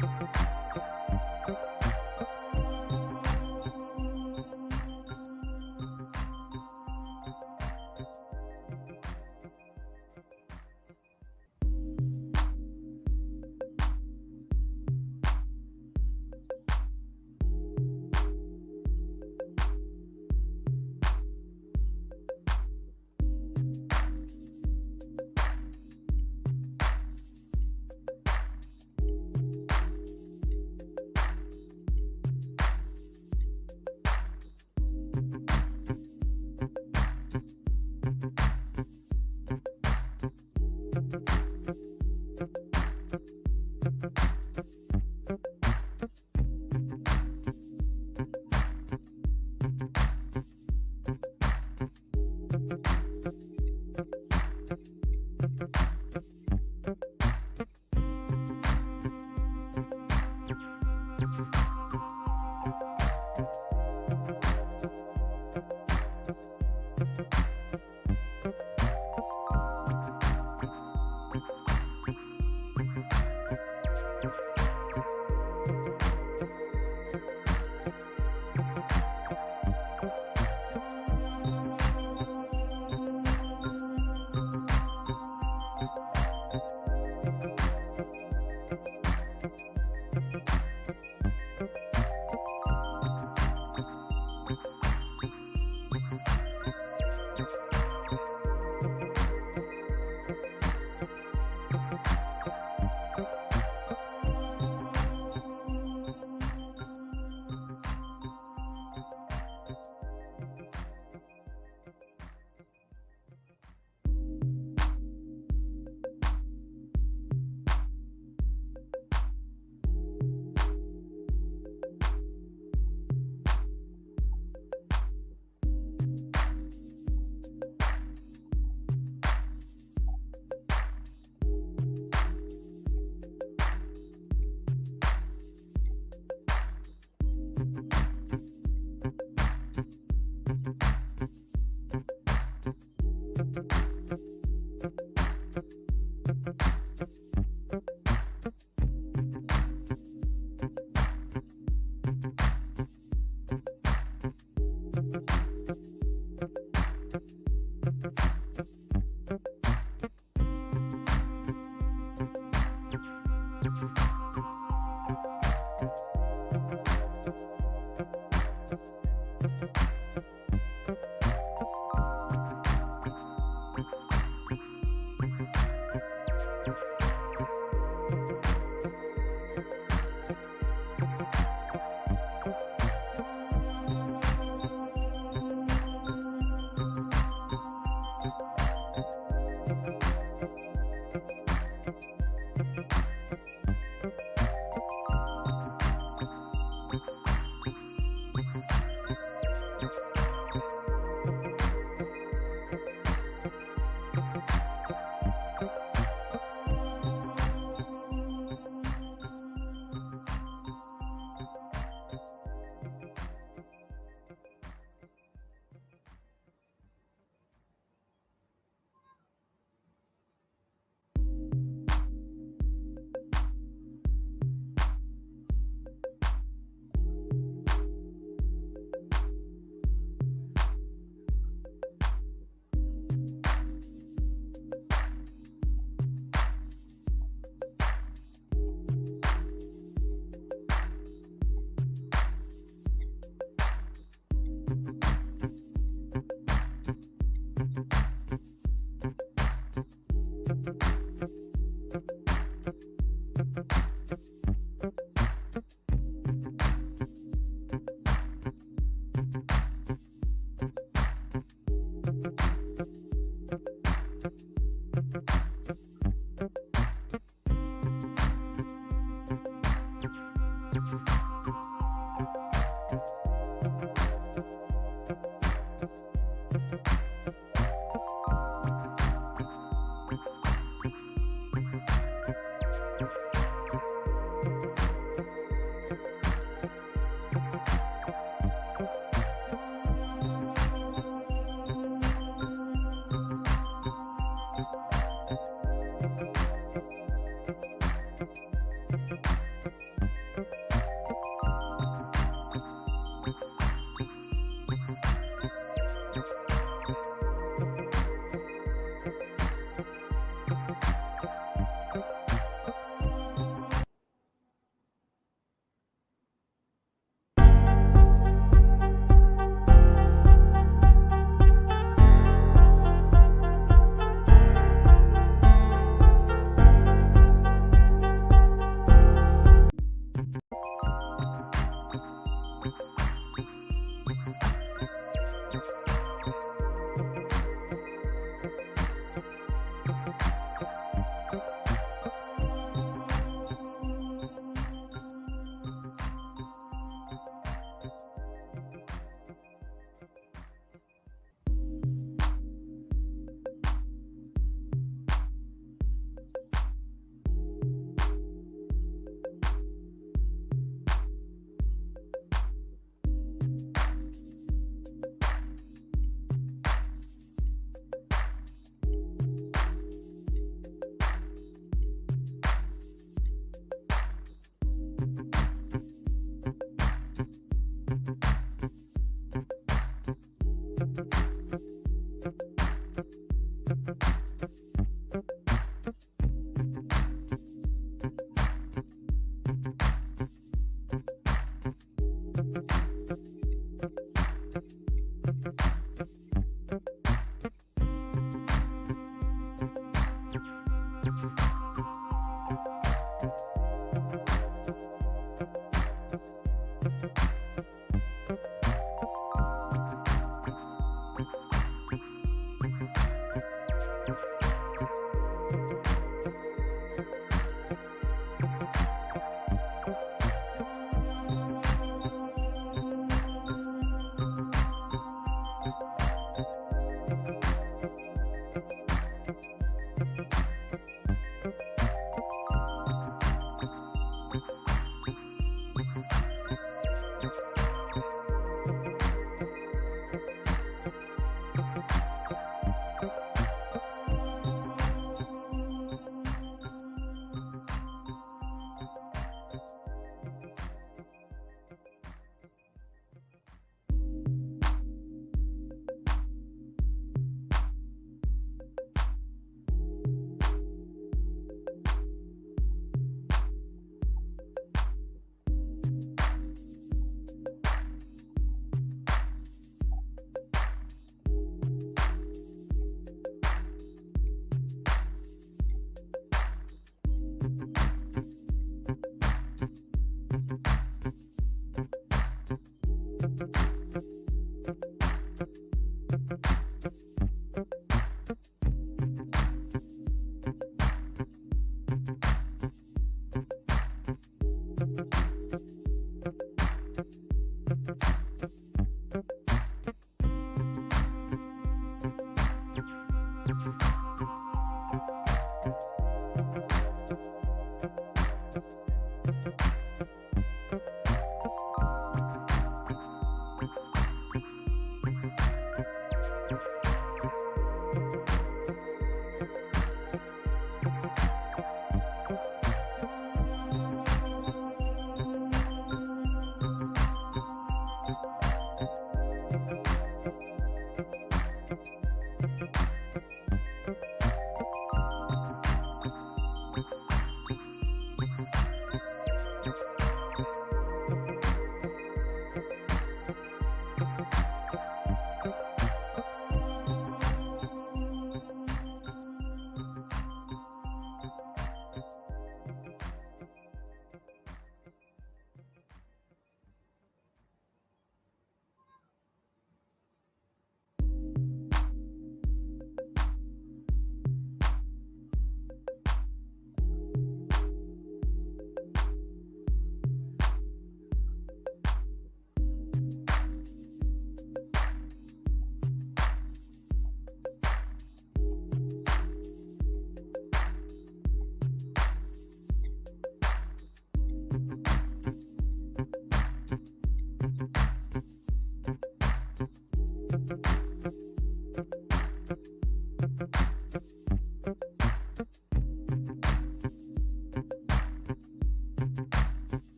Breakups.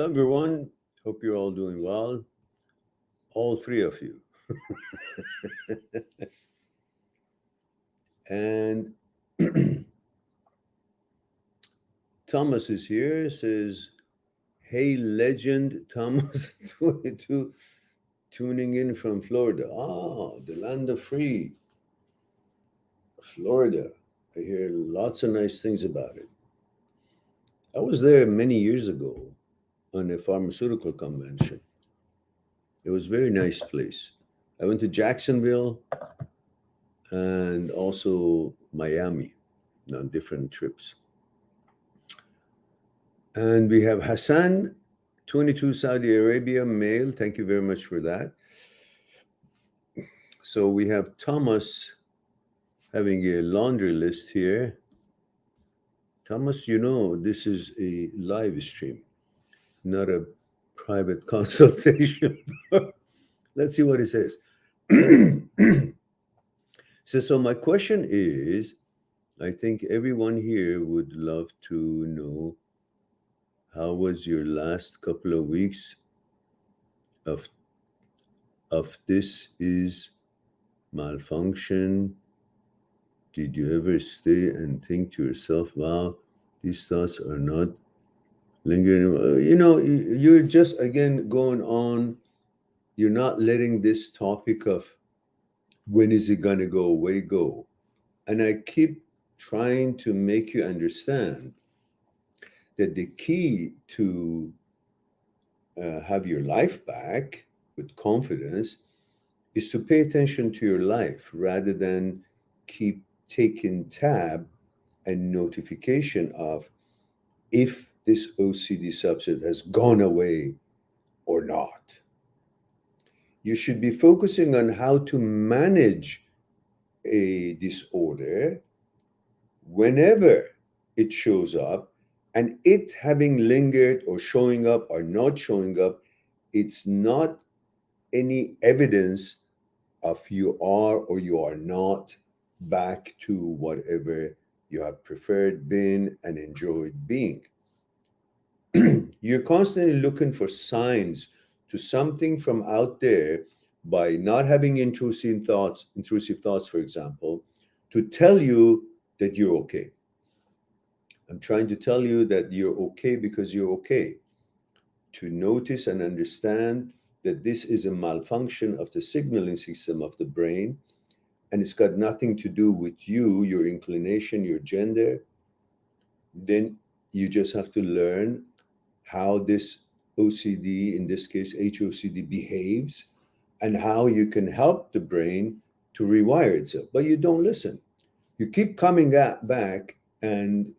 Hello, everyone. Hope you're all doing well. All three of you. And Thomas is here, says, Hey, legend Thomas 22 tuning in from Florida. Ah, the land of free. Florida. I hear lots of nice things about it. I was there many years ago on a pharmaceutical convention. It was a very nice place. I went to Jacksonville and also Miami on different trips. And we have Hassan, 22, Saudi Arabia, male. Thank you very much for that. So we have Thomas having a laundry list here. Thomas, you know, this is a live stream, not a private consultation. Let's see what he says. So my question is, I think everyone here would love to know, how was your last couple of weeks of this is malfunction? Did you ever stay and think to yourself, wow, these thoughts are not lingering? You know, you're just, again, going on. You're not letting this topic of when is it going to go away go. And I keep trying to make you understand that the key to have your life back with confidence is to pay attention to your life rather than keep taking tab and notification of if this OCD subset has gone away or not. You should be focusing on how to manage a disorder whenever it shows up, and it having lingered or showing up or not showing up, it's not any evidence of you are or you are not back to whatever you have preferred, been, and enjoyed being. You're constantly looking for signs to something from out there by not having intrusive thoughts, for example, to tell you that you're okay. I'm trying to tell you that you're okay because you're okay. To notice and understand that this is a malfunction of the signaling system of the brain, and it's got nothing to do with you, your inclination, your gender, then you just have to learn how this OCD, in this case HOCD, behaves, and how you can help the brain to rewire itself. But you don't listen. You keep coming back and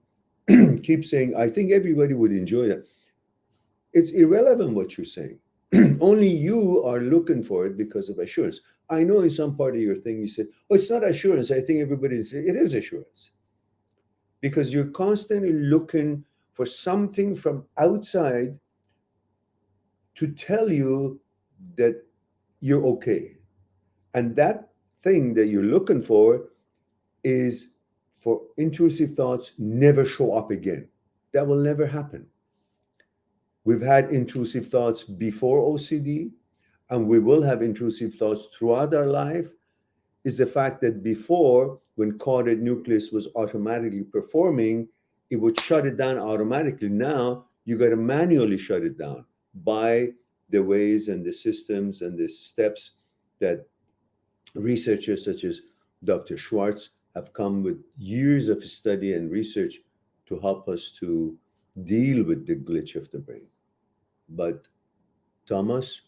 keep saying, I think everybody would enjoy that. It's irrelevant what you're saying. Only you are looking for it because of assurance. I know in some part of your thing you said, oh, it's not assurance. I think everybody's, it is assurance. Because you're constantly looking for something from outside to tell you that you're okay. And that thing that you're looking for is for intrusive thoughts never show up again. That will never happen. We've had intrusive thoughts before OCD, and we will have intrusive thoughts throughout our life. Is the fact that before, when caudate nucleus was automatically performing, it would shut it down automatically. Now you got to manually shut it down by the ways and the systems and the steps that researchers such as Dr. Schwartz have come with years of study and research to help us to deal with the glitch of the brain. But Thomas,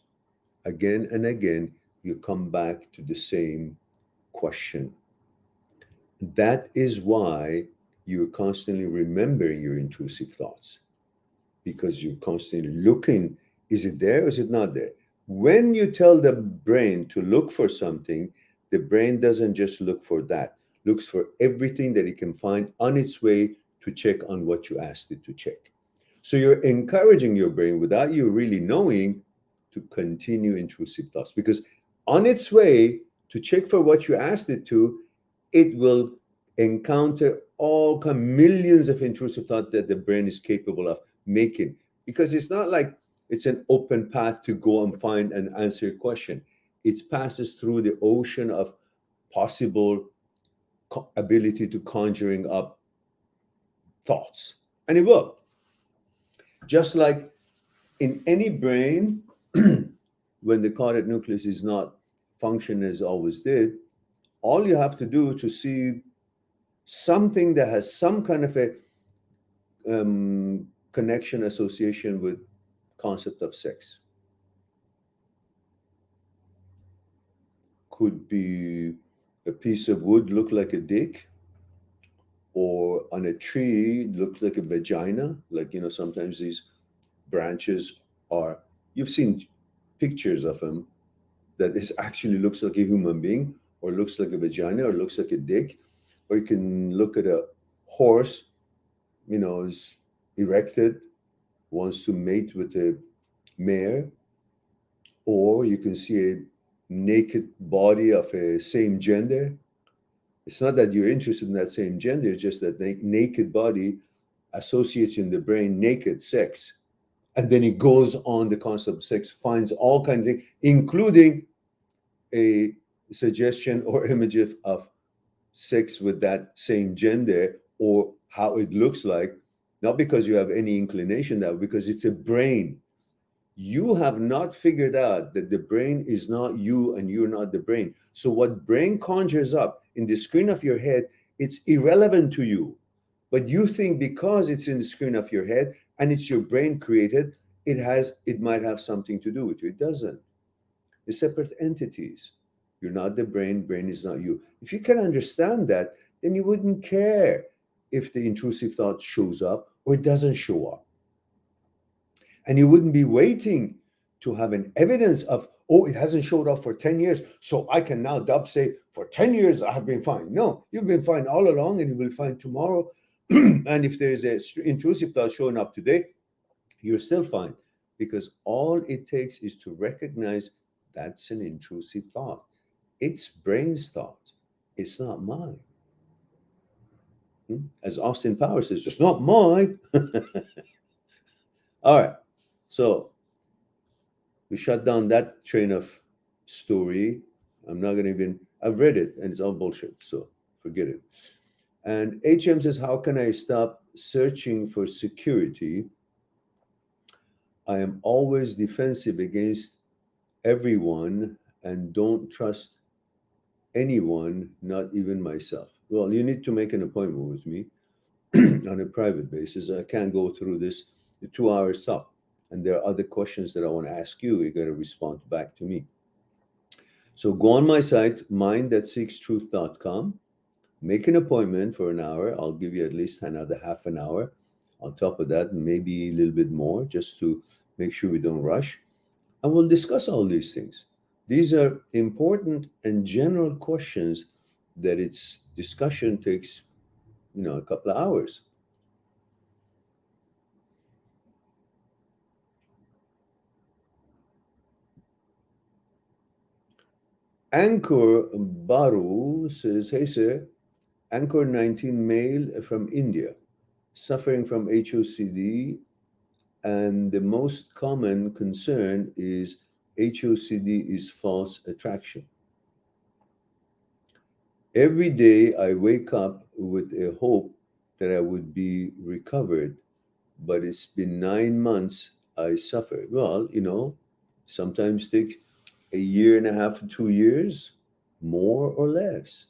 again and again, you come back to the same question. That is why you're constantly remembering your intrusive thoughts, because you're constantly looking, is it there or is it not there? When you tell the brain to look for something, the brain doesn't just look for that, looks for everything that it can find on its way to check on what you asked it to check. So you're encouraging your brain without you really knowing to continue intrusive thoughts, because on its way to check for what you asked it to, it will encounter all millions of intrusive thoughts that the brain is capable of making, because it's not like it's an open path to go and find and answer your question. It passes through the ocean of possible ability to conjuring up thoughts, and it will. Just like In any brain, when the caudate nucleus is not functioning as always did, all you have to do to see something that has some kind of a connection, association with concept of sex. Could be a piece of wood look like a dick, or on a tree look like a vagina. Like, you know, sometimes these branches are, you've seen pictures of them that this actually looks like a human being, or looks like a vagina, or looks like a dick. Or you can look at a horse, you know, is erected, wants to mate with a mare, or you can see a naked body of a same gender. It's not that you're interested in that same gender, it's just that naked body associates in the brain naked sex. And then it goes on the concept of sex, finds all kinds of things, including a suggestion or image of sex with that same gender, or how it looks like, not because you have any inclination that, because it's a brain. You have not figured out that the brain is not you and you're not the brain. So what brain conjures up in the screen of your head, it's irrelevant to you. But you think because it's in the screen of your head and it's your brain created, it might have something to do with you. It doesn't. They're separate entities. You're not the brain is not you. If you can understand that, then you wouldn't care if the intrusive thought shows up or it doesn't show up. And you wouldn't be waiting to have an evidence of, oh, it hasn't showed up for 10 years, so I can now say, for 10 years, I have been fine. No, you've been fine all along, and you will find tomorrow. And if there's an intrusive thought showing up today, you're still fine, because all it takes is to recognize that's an intrusive thought. It's brain's thought. It's not mine. As Austin Powers says, it's not mine. All right. So we shut down that train of story. I'm not going to even, I've read it and it's all bullshit. So forget it. And HM says, how can I stop searching for security? I am always defensive against everyone and don't trust anyone, not even myself. Well, you need to make an appointment with me on a private basis. I can't go through this 2 hours top. And there are other questions that I want to ask you. You got to respond back to me. So go on my site, mind.seekstruth.com. Make an appointment for an hour. I'll give you at least another half an hour on top of that, maybe a little bit more, just to make sure we don't rush. And we'll discuss all these things. These are important and general questions that its discussion takes, a couple of hours. Anchor Baru says, hey sir, Anchor 19 male from India, suffering from HOCD, and the most common concern is HOCD is false attraction. Every day I wake up with a hope that I would be recovered, but it's been 9 months I suffer. Well, sometimes take a year and a half to 2 years, more or less.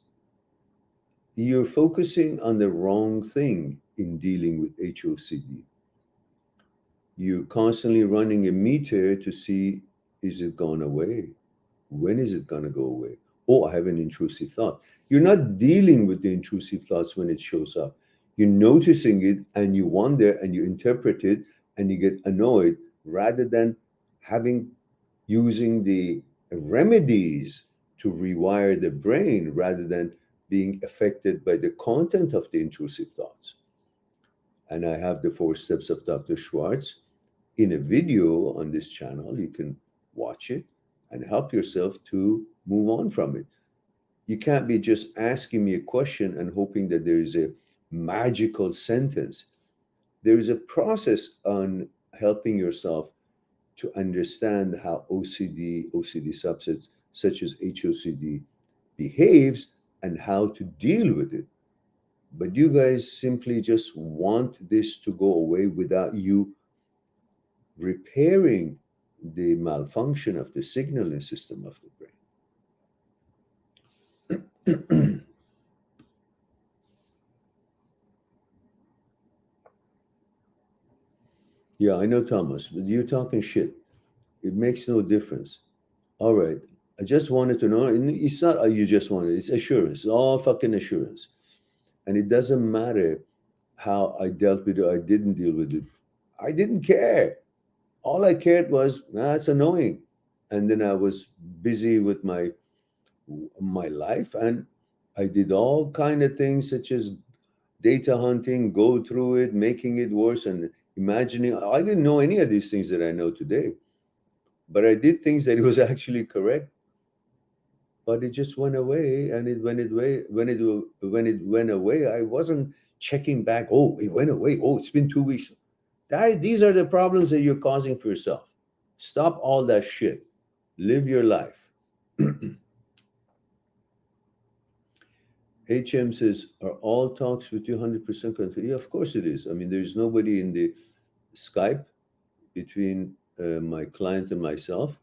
You're focusing on the wrong thing in dealing with HOCD. You're constantly running a meter to see, is it gone away? When is it going to go away? Oh, I have an intrusive thought. You're not dealing with the intrusive thoughts when it shows up. You're noticing it and you wonder and you interpret it and you get annoyed, rather than using the remedies to rewire the brain, rather than being affected by the content of the intrusive thoughts. And I have the 4 steps of Dr. Schwartz in a video on this channel. You can watch it and help yourself to move on from it. You can't be just asking me a question and hoping that there is a magical sentence. There is a process on helping yourself to understand how OCD subsets such as HOCD behaves and how to deal with it. But you guys simply just want this to go away without you repairing the malfunction of the signaling system of the brain. Yeah, I know, Thomas, but you're talking shit. It makes no difference. All right. I just wanted to know. And it's not you just wanted, it's assurance. It's all fucking assurance. And it doesn't matter how I dealt with it or I didn't deal with it. I didn't care. All I cared was, that's annoying. And then I was busy with my life, and I did all kind of things such as data hunting, go through it, making it worse, and imagining. I didn't know any of these things that I know today, but I did things that it was actually correct. But it just went away, and when it went away, I wasn't checking back. Oh, it went away. Oh, it's been 2 weeks. These are the problems that you're causing for yourself. Stop all that shit. Live your life. HM says, are all talks with you 100% confidential? Yeah, of course it is. I mean, there's nobody in the Skype between my client and myself,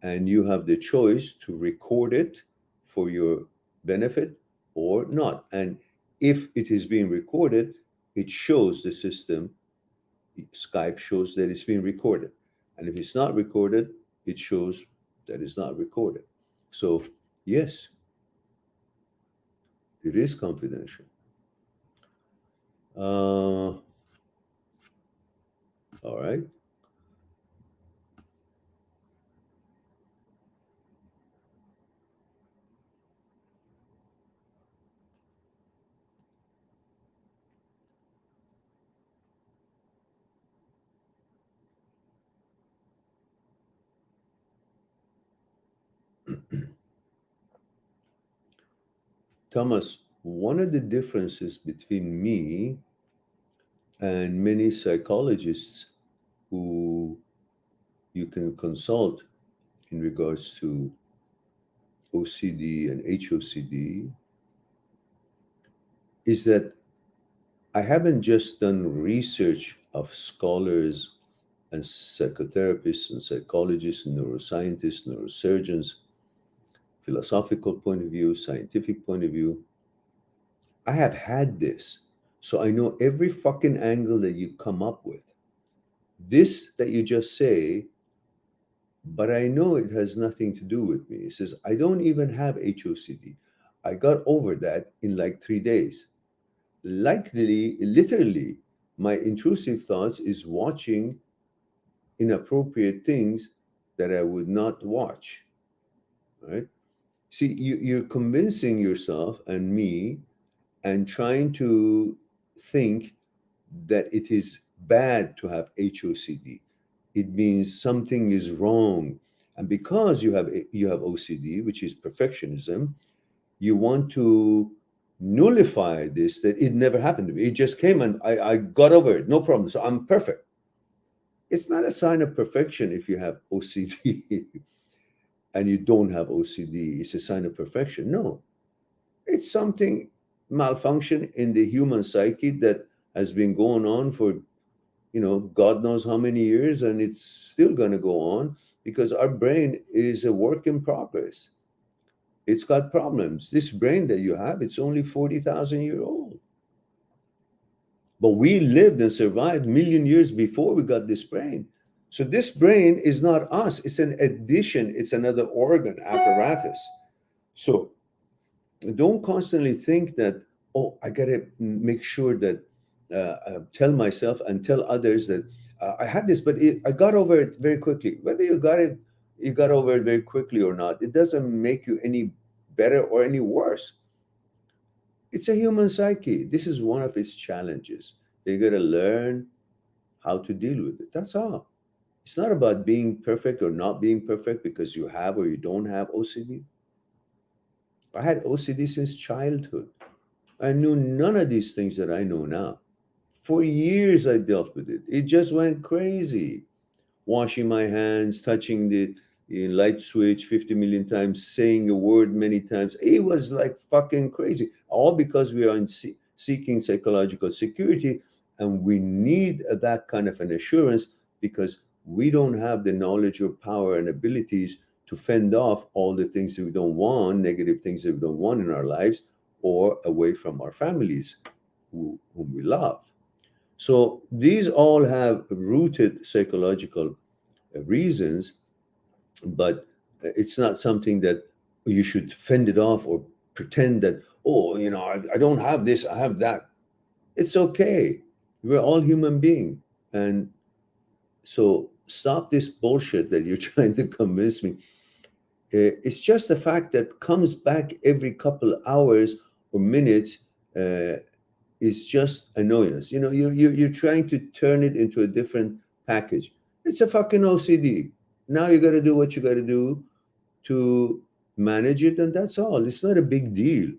and you have the choice to record it for your benefit or not. And if it is being recorded, it shows the system, Skype shows that it's being recorded. And if it's not recorded, it shows that it's not recorded. So, yes, it is confidential. All right. Thomas, one of the differences between me and many psychologists who you can consult in regards to OCD and HOCD is that I haven't just done research of scholars and psychotherapists and psychologists and neuroscientists, neurosurgeons, philosophical point of view, scientific point of view. I have had this. So I know every fucking angle that you come up with. This that you just say, but I know it has nothing to do with me. It says, I don't even have HOCD. I got over that in like 3 days. Literally, my intrusive thoughts is watching inappropriate things that I would not watch. Right? See, you're convincing yourself and me and trying to think that it is bad to have HOCD. It means something is wrong. And because you have OCD, which is perfectionism, you want to nullify this, that it never happened to me. It just came and I got over it, no problem. So I'm perfect. It's not a sign of perfection if you have OCD and you don't have OCD. It's a sign of perfection. No, it's something malfunction in the human psyche that has been going on for, God knows how many years, and it's still going to go on because our brain is a work in progress. It's got problems. This brain that you have, it's only 40,000 years old. But we lived and survived million years before we got this brain. So this brain is not us. It's an addition. It's another organ apparatus. So don't constantly think that, oh, I got to make sure that tell myself and tell others that I had this, but I got over it very quickly. Whether you got over it very quickly or not, it doesn't make you any better or any worse. It's a human psyche. This is one of its challenges. You got to learn how to deal with it. That's all. It's not about being perfect or not being perfect because you have or you don't have OCD. I had OCD since childhood. I knew none of these things that I know now. For years, I dealt with it. It just went crazy. Washing my hands, touching the light switch 50 million times, saying a word many times. It was like fucking crazy. All because we are seeking psychological security, and we need that kind of an assurance because we don't have the knowledge or power and abilities to fend off all the things that we don't want, negative things that we don't want in our lives, or away from our families whom we love. So these all have rooted psychological reasons, but it's not something that you should fend it off or pretend that, oh, you know, I don't have this, I have that. It's okay. We're all human beings. And so stop this bullshit that you're trying to convince me. It's just a fact that comes back every couple of hours or minutes. Is just annoyance. You know, you're trying to turn it into a different package. It's a fucking OCD. Now you got to do what you got to do to manage it, and that's all. It's not a big deal.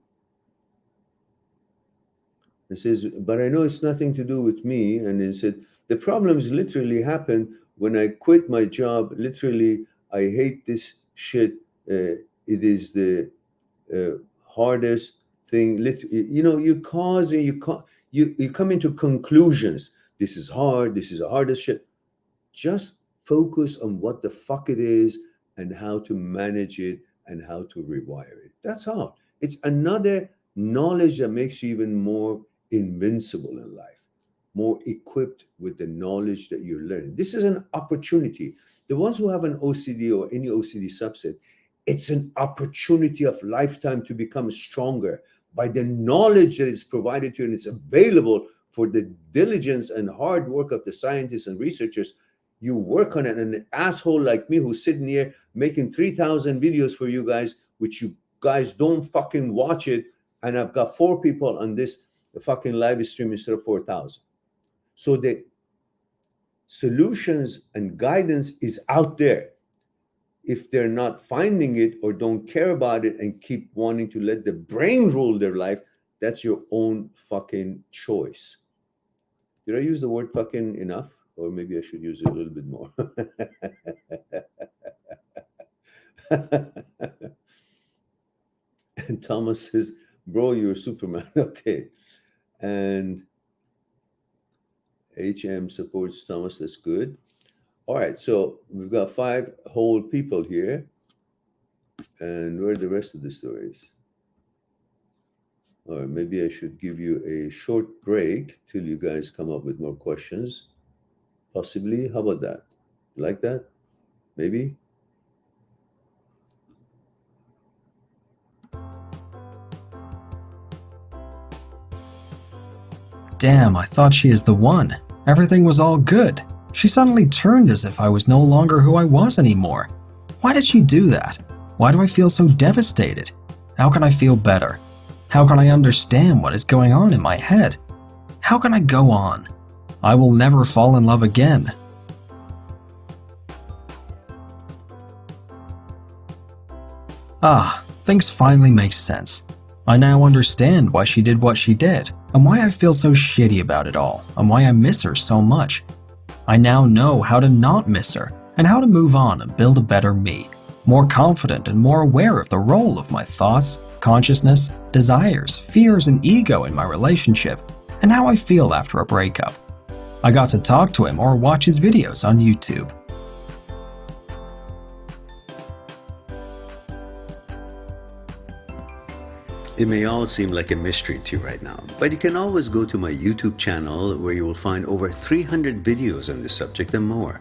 It says, but I know it's nothing to do with me. And it said, the problems literally happened when I quit my job. Literally, I hate this shit. It is the hardest thing. You know, you come into conclusions. This is hard. This is the hardest shit. Just focus on what the fuck it is and how to manage it and how to rewire it. That's all. It's another knowledge that makes you even more invincible in life, more equipped with the knowledge that you're learning. This is an opportunity. The ones who have an OCD or any OCD subset, it's an opportunity of lifetime to become stronger by the knowledge that is provided to you, and it's available for the diligence and hard work of the scientists and researchers. You work on it, and an asshole like me who's sitting here making 3,000 videos for you guys, which you guys don't fucking watch it, and I've got 4 people on this fucking live stream instead of 4,000. So the solutions and guidance is out there. If they're not finding it or don't care about it and keep wanting to let the brain rule their life, that's your own fucking choice. Did I use the word fucking enough? Or maybe I should use it a little bit more. And Thomas says, bro, you're Superman. Okay. And HM supports Thomas. That's good. All right, so we've got 5 whole people here. And where are the rest of the stories? All right, maybe I should give you a short break till you guys come up with more questions. Possibly. How about that? Like that? Maybe? Damn, I thought she is the one. Everything was all good. She suddenly turned as if I was no longer who I was anymore. Why did she do that? Why do I feel so devastated? How can I feel better? How can I understand what is going on in my head? How can I go on? I will never fall in love again. Ah, things finally make sense. I now understand why she did what she did, and why I feel so shitty about it all, and why I miss her so much. I now know how to not miss her, and how to move on and build a better me, more confident and more aware of the role of my thoughts, consciousness, desires, fears, and ego in my relationship, and how I feel after a breakup. I got to talk to him or watch his videos on YouTube. It may all seem like a mystery to you right now, but you can always go to my YouTube channel where you will find over 300 videos on this subject and more.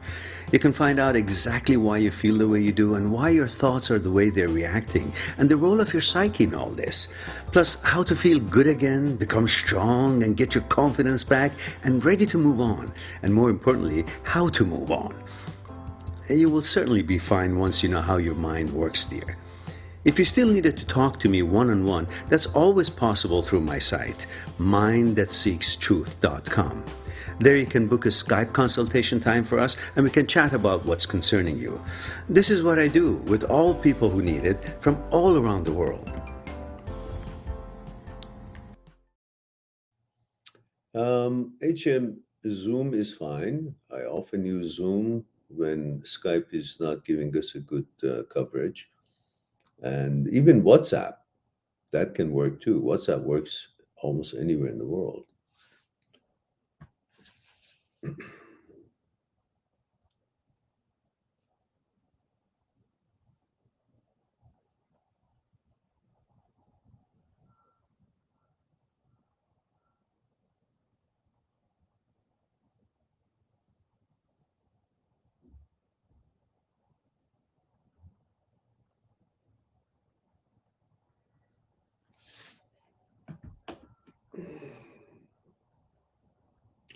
You can find out exactly why you feel the way you do and why your thoughts are the way they're reacting and the role of your psyche in all this. Plus, how to feel good again, become strong and get your confidence back and ready to move on. And more importantly, how to move on. And you will certainly be fine once you know how your mind works, dear. If you still needed to talk to me one-on-one, that's always possible through my site, mindthatseekstruth.com. There you can book a Skype consultation time for us and we can chat about what's concerning you. This is what I do with all people who need it from all around the world. HM, Zoom is fine. I often use Zoom when Skype is not giving us a good coverage. And even WhatsApp, that can work too. WhatsApp works almost anywhere in the world.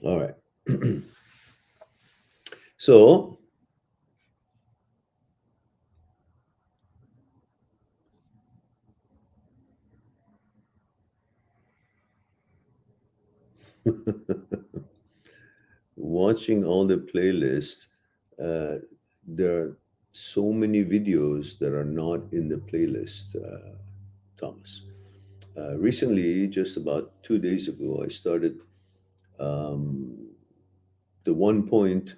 All right. So watching all the playlists, there are so many videos that are not in the playlist, Thomas. Recently, just about 2 days ago, I started um, the 1 point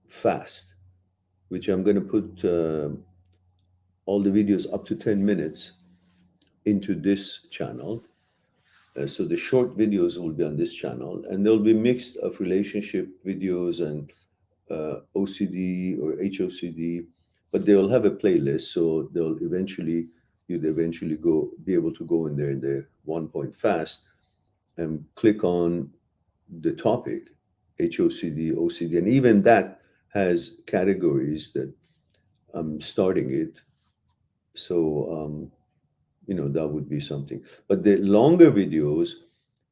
fast, which I'm going to put all the videos up to 10 minutes into this channel. So the short videos will be on this channel, and there'll be mixed of relationship videos and OCD or HOCD, but they'll have a playlist. So you'd eventually be able to go in there in the 1 point fast and click on the topic, HOCD, OCD, and even that has categories that I'm starting it. So, that would be something. But the longer videos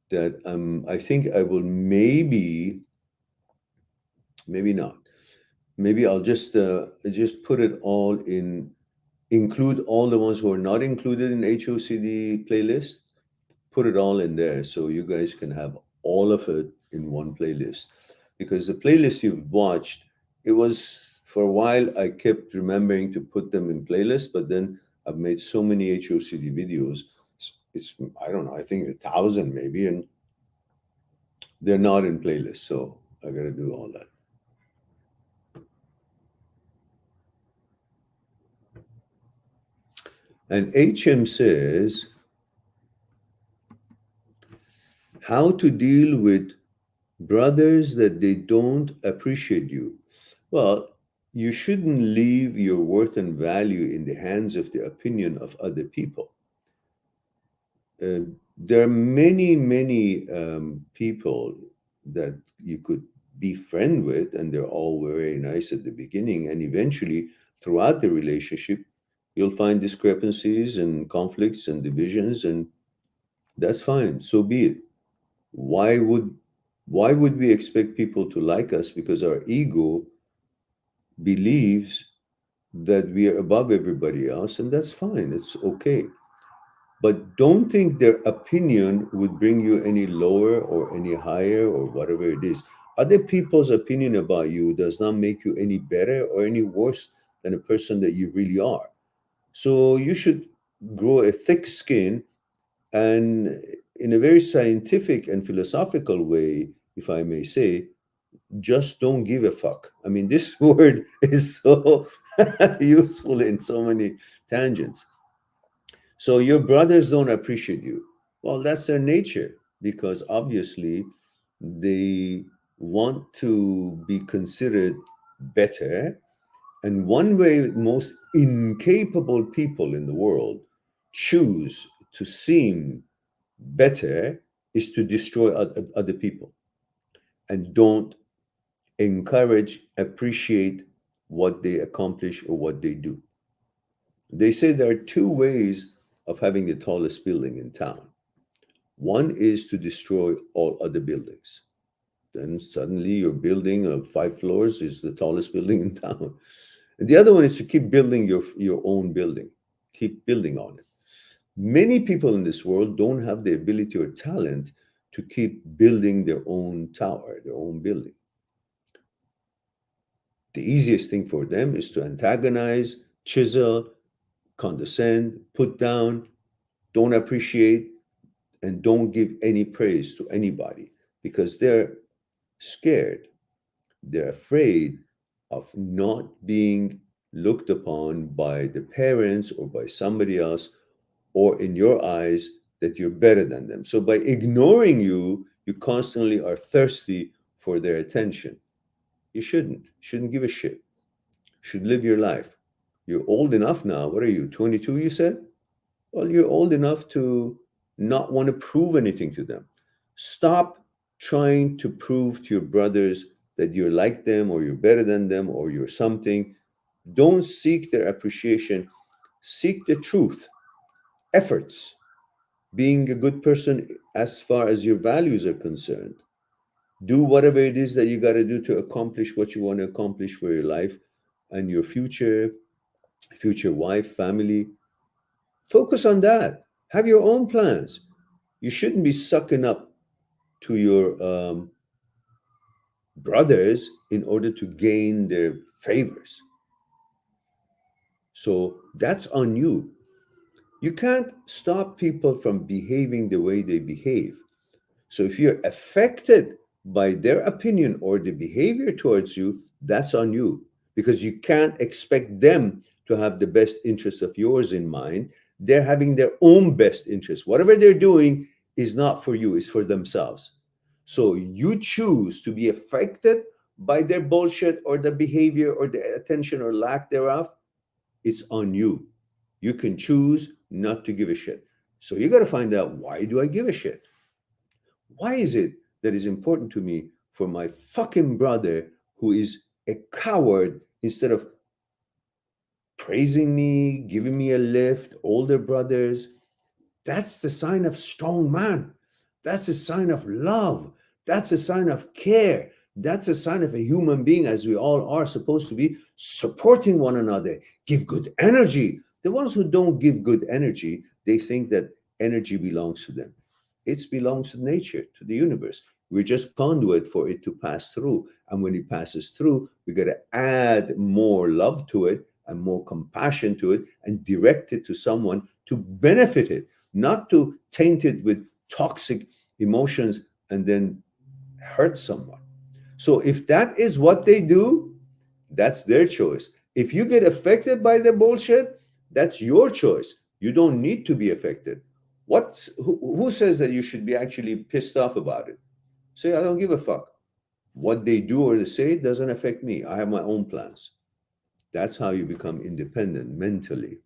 that I think I will maybe not. Maybe I'll just put it all in, include all the ones who are not included in HOCD playlist, put it all in there so you guys can have all of it in one playlist. Because the playlist you've watched, it was for a while I kept remembering to put them in playlists, but then I've made so many HOCD videos. It's I don't know, I think 1,000 maybe, and they're not in playlists. So I got to do all that. And HM says, how to deal with brothers that they don't appreciate you. Well, you shouldn't leave your worth and value in the hands of the opinion of other people. There are many, many people that you could be friend with, and they're all very nice at the beginning. And eventually, throughout the relationship, you'll find discrepancies and conflicts and divisions, and that's fine. So be it. Why would why would we expect people to like us? Because our ego believes that we are above everybody else, and that's fine. It's okay. But don't think their opinion would bring you any lower or any higher or whatever it is. Other people's opinion about you does not make you any better or any worse than a person that you really are. So you should grow a thick skin and, in a very scientific and philosophical way, if I may say, just don't give a fuck. I mean, this word is so useful in so many tangents. So your brothers don't appreciate you. Well, that's their nature, because obviously they want to be considered better. And one way most incapable people in the world choose to seem better is to destroy other people, and don't encourage, appreciate what they accomplish or what they do. They say there are two ways of having the tallest building in town. One is to destroy all other buildings. Then suddenly your building of 5 floors is the tallest building in town. And the other one is to keep building your own building, keep building on it. Many people in this world don't have the ability or talent to keep building their own tower, their own building. The easiest thing for them is to antagonize, chisel, condescend, put down, don't appreciate, and don't give any praise to anybody, because they're scared. They're afraid of not being looked upon by the parents or by somebody else, or in your eyes that you're better than them. So by ignoring you, you constantly are thirsty for their attention. You shouldn't give a shit. Should live your life. You're old enough now. What are you, 22, you said? Well, you're old enough to not want to prove anything to them. Stop trying to prove to your brothers that you're like them or you're better than them or you're something. Don't seek their appreciation. Seek the truth, efforts, being a good person as far as your values are concerned. Do whatever it is that you got to do to accomplish what you want to accomplish for your life and your future wife, family. Focus on that. Have your own plans. You shouldn't be sucking up to your brothers in order to gain their favors. So that's on you. You can't stop people from behaving the way they behave. So if you're affected by their opinion or the behavior towards you, that's on you, because you can't expect them to have the best interests of yours in mind. They're having their own best interests. Whatever they're doing is not for you, it's for themselves. So you choose to be affected by their bullshit or the behavior or the attention or lack thereof. It's on you. You can choose not to give a shit. So you got to find out, why do I give a shit? Why is it that is important to me for my fucking brother who is a coward, instead of praising me, giving me a lift, older brothers? That's the sign of strong man. That's a sign of love. That's a sign of care. That's a sign of a human being, as we all are supposed to be, supporting one another, give good energy. The ones who don't give good energy, they think that energy belongs to them. It belongs to nature, to the universe. We're just conduit for it to pass through. And when it passes through, we got to add more love to it and more compassion to it and direct it to someone to benefit it, not to taint it with toxic emotions and then hurt someone. So if that is what they do, that's their choice. If you get affected by the bullshit, that's your choice. You don't need to be affected. Who says that you should be actually pissed off about it? Say, I don't give a fuck. What they do or they say doesn't affect me. I have my own plans. That's how you become independent mentally.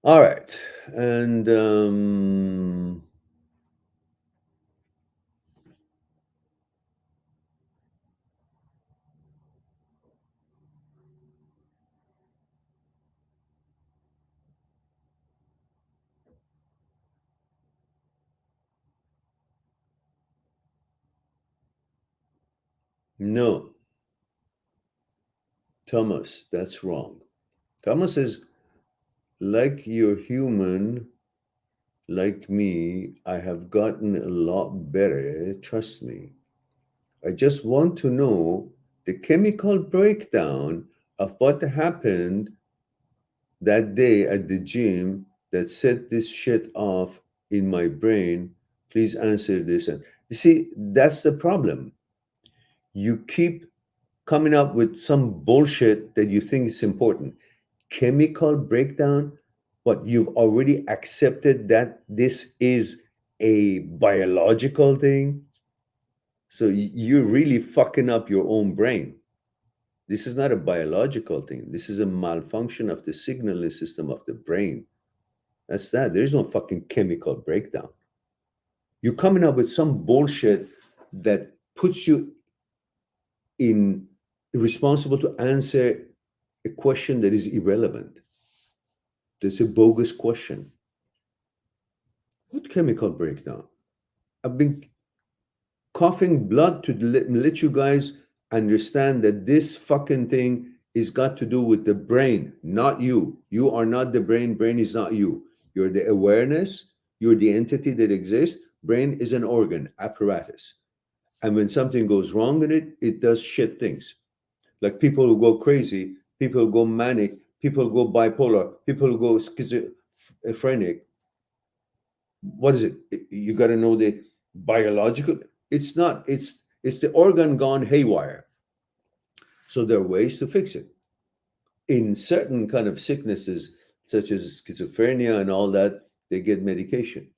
All right. And no, Thomas, that's wrong. Thomas is, like you're human, like me, I have gotten a lot better, trust me. I just want to know the chemical breakdown of what happened that day at the gym that set this shit off in my brain. Please answer this. And you see, that's the problem. You keep coming up with some bullshit that you think is important. Chemical breakdown, but you've already accepted that this is a biological thing. So you're really fucking up your own brain. This is not a biological thing. This is a malfunction of the signaling system of the brain. That's that. There's no fucking chemical breakdown. You're coming up with some bullshit that puts you in responsible to answer a question that is irrelevant. That's a bogus question. What chemical breakdown? I've been coughing blood to let you guys understand that this fucking thing is got to do with the brain, not you. You are not the brain. Brain is not you. You're the awareness. You're the entity that exists. Brain is an organ, apparatus. And when something goes wrong in it, it does shit things. Like people who go crazy, people who go manic, people who go bipolar, people who go schizophrenic. What is it? You got to know the biological. It's not. It's the organ gone haywire. So there are ways to fix it. In certain kind of sicknesses, such as schizophrenia and all that, they get medication.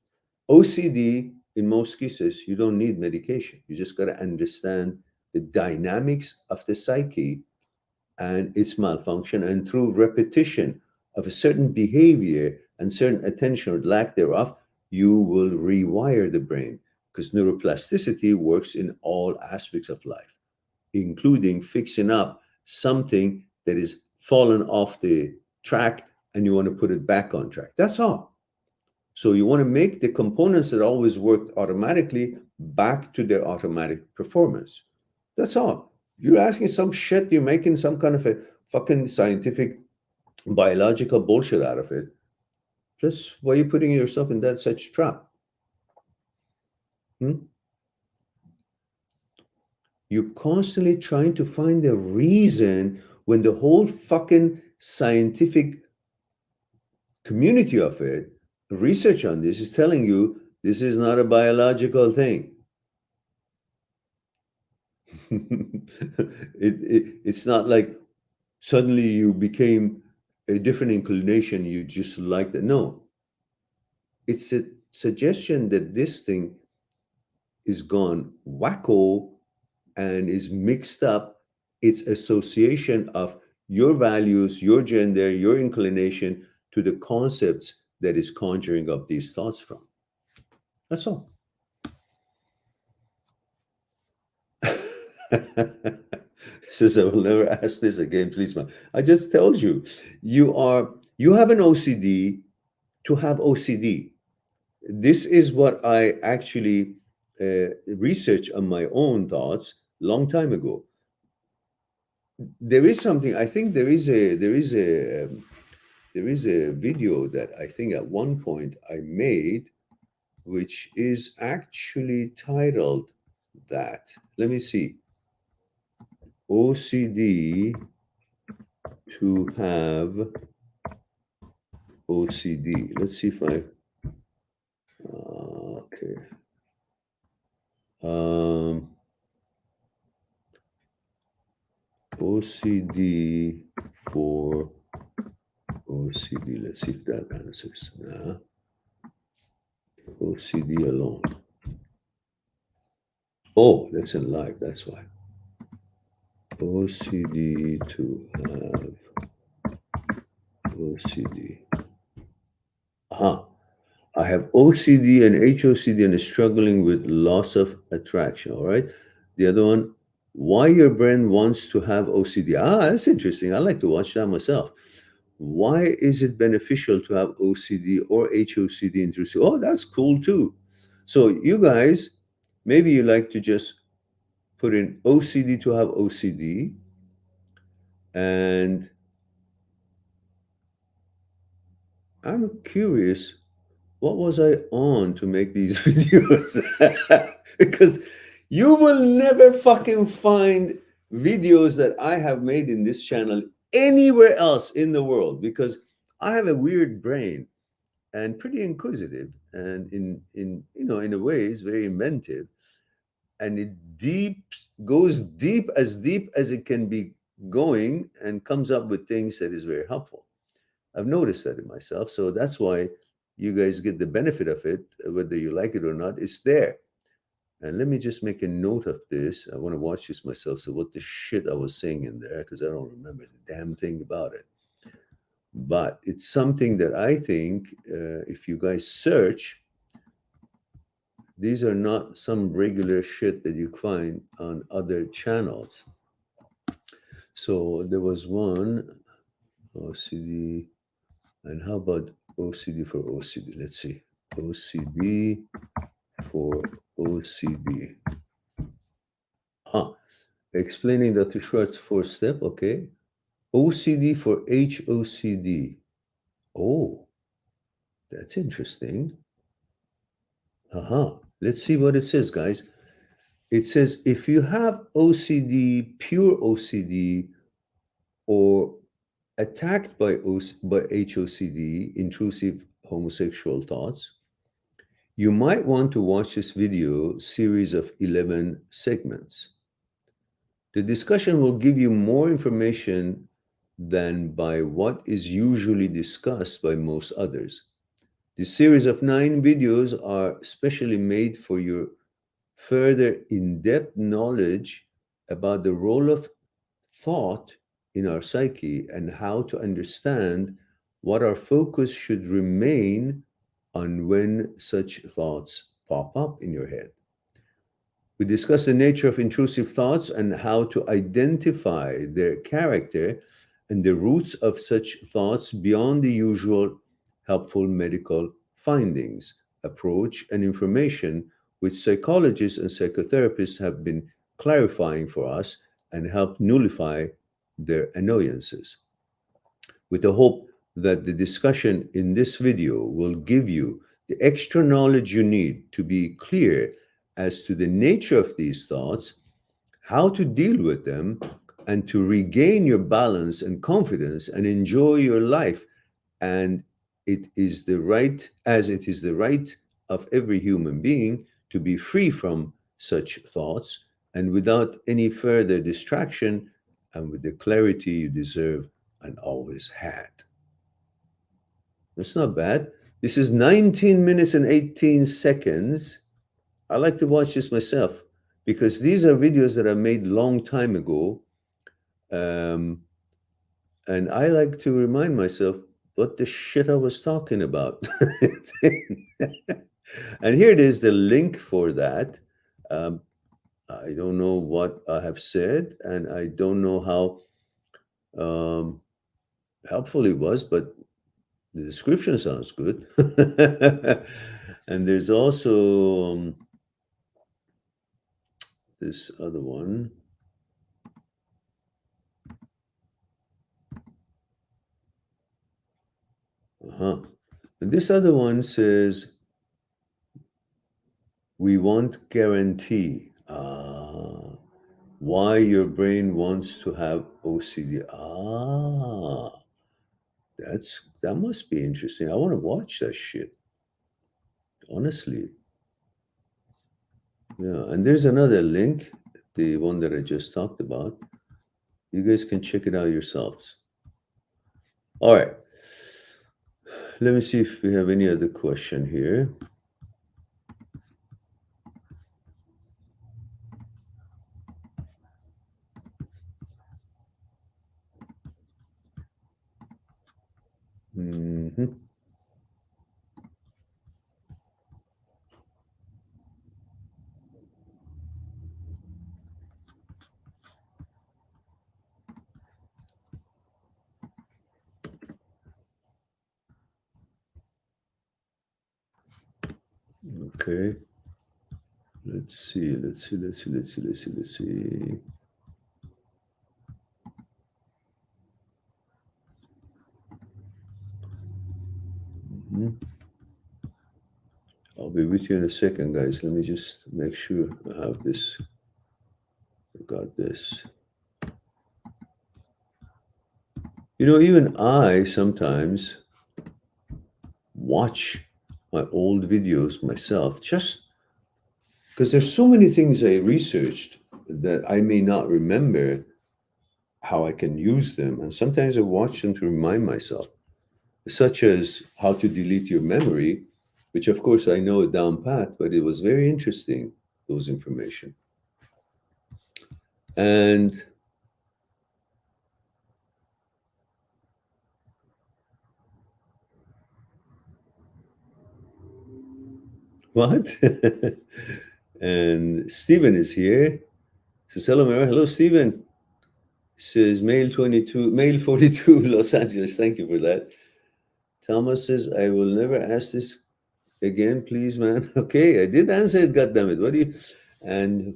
OCD, in most cases, you don't need medication. You just got to understand the dynamics of the psyche and its malfunction, and through repetition of a certain behavior and certain attention or lack thereof, you will rewire the brain, because neuroplasticity works in all aspects of life, including fixing up something that is fallen off the track and you want to put it back on track. That's all. So you want to make the components that always worked automatically back to their automatic performance. That's all. You're asking some shit, you're making some kind of a fucking scientific, biological bullshit out of it. Just why are you putting yourself in that such trap? You're constantly trying to find a reason when the whole fucking scientific community of it, research on this, is telling you this is not a biological thing. It's not like suddenly you became a different inclination, you just liked it. No. It's a suggestion that this thing is gone wacko and is mixed up. It's association of your values, your gender, your inclination to the concepts that is conjuring up these thoughts from. That's all. Says, I will never ask this again, please, man. I just told you, you have an OCD to have OCD. This is what I actually researched on my own thoughts long time ago. There is something, I think there is a video that I think at one point I made, which is actually titled that. Let me see. OCD to have OCD. Let's see if I, okay. OCD for OCD. Let's see if that answers. OCD alone. Oh, that's in live, that's why. OCD to have OCD. I have OCD and HOCD and is struggling with loss of attraction, all right? The other one, why your brain wants to have OCD. That's interesting. I like to watch that myself. Why is it beneficial to have OCD or HOCD intrusive? Oh, that's cool too. So you guys, maybe you like to just put in OCD to have OCD, and I'm curious, what was I on to make these videos? Because you will never fucking find videos that I have made in this channel anywhere else in the world, because I have a weird brain and pretty inquisitive, and in a way is very inventive, and it goes deep as it can be going, and comes up with things that is very helpful. I've noticed that in myself, so that's why you guys get the benefit of it, whether you like it or not. It's there. And let me just make a note of this. I want to watch this myself. So what the shit I was saying in there, because I don't remember the damn thing about it. But it's something that I think if you guys search, these are not some regular shit that you find on other channels. So there was one, OCD, and how about OCD for OCD? Let's see. OCD for OCD. Explaining Dr. Schwartz's fourth step, okay. OCD for HOCD. Oh, that's interesting. Let's see what it says, guys. It says if you have OCD, pure OCD, or attacked by HOCD, intrusive homosexual thoughts, you might want to watch this video series of 11 segments. The discussion will give you more information than by what is usually discussed by most others. This series of 9 videos are specially made for your further in-depth knowledge about the role of thought in our psyche and how to understand what our focus should remain on when such thoughts pop up in your head. We discuss the nature of intrusive thoughts and how to identify their character and the roots of such thoughts beyond the usual helpful medical findings, approach, and information which psychologists and psychotherapists have been clarifying for us and help nullify their annoyances. With the hope that the discussion in this video will give you the extra knowledge you need to be clear as to the nature of these thoughts, how to deal with them, and to regain your balance and confidence and enjoy your life. And it is the right of every human being to be free from such thoughts and without any further distraction and with the clarity you deserve and always had. That's not bad. This is 19 minutes and 18 seconds. I like to watch this myself because these are videos that I made long time ago. And I like to remind myself what the shit I was talking about. And here it is, the link for that. I don't know what I have said, and I don't know how helpful it was, but the description sounds good. And there's also this other one. And this other one says, we want guarantee. Why your brain wants to have OCD. That must be interesting. I want to watch that shit. Honestly. Yeah, and there's another link, the one that I just talked about. You guys can check it out yourselves. All right. Let me see if we have any other question here. Mm-hmm. Okay. Let's see. Mm-hmm. I'll be with you in a second, guys. Let me just make sure I have this. I got this. You know, even I sometimes watch my old videos myself, just because there's so many things I researched that I may not remember how I can use them. And sometimes I watch them to remind myself, such as how to delete your memory, which of course I know down pat, but it was very interesting, those information. And what? And Stephen is here. Says, hello, Mary. Hello, Stephen. Says, male 22, male 42, Los Angeles. Thank you for that. Thomas says, I will never ask this again, please, man. Okay, I did answer it, goddammit. What do you... And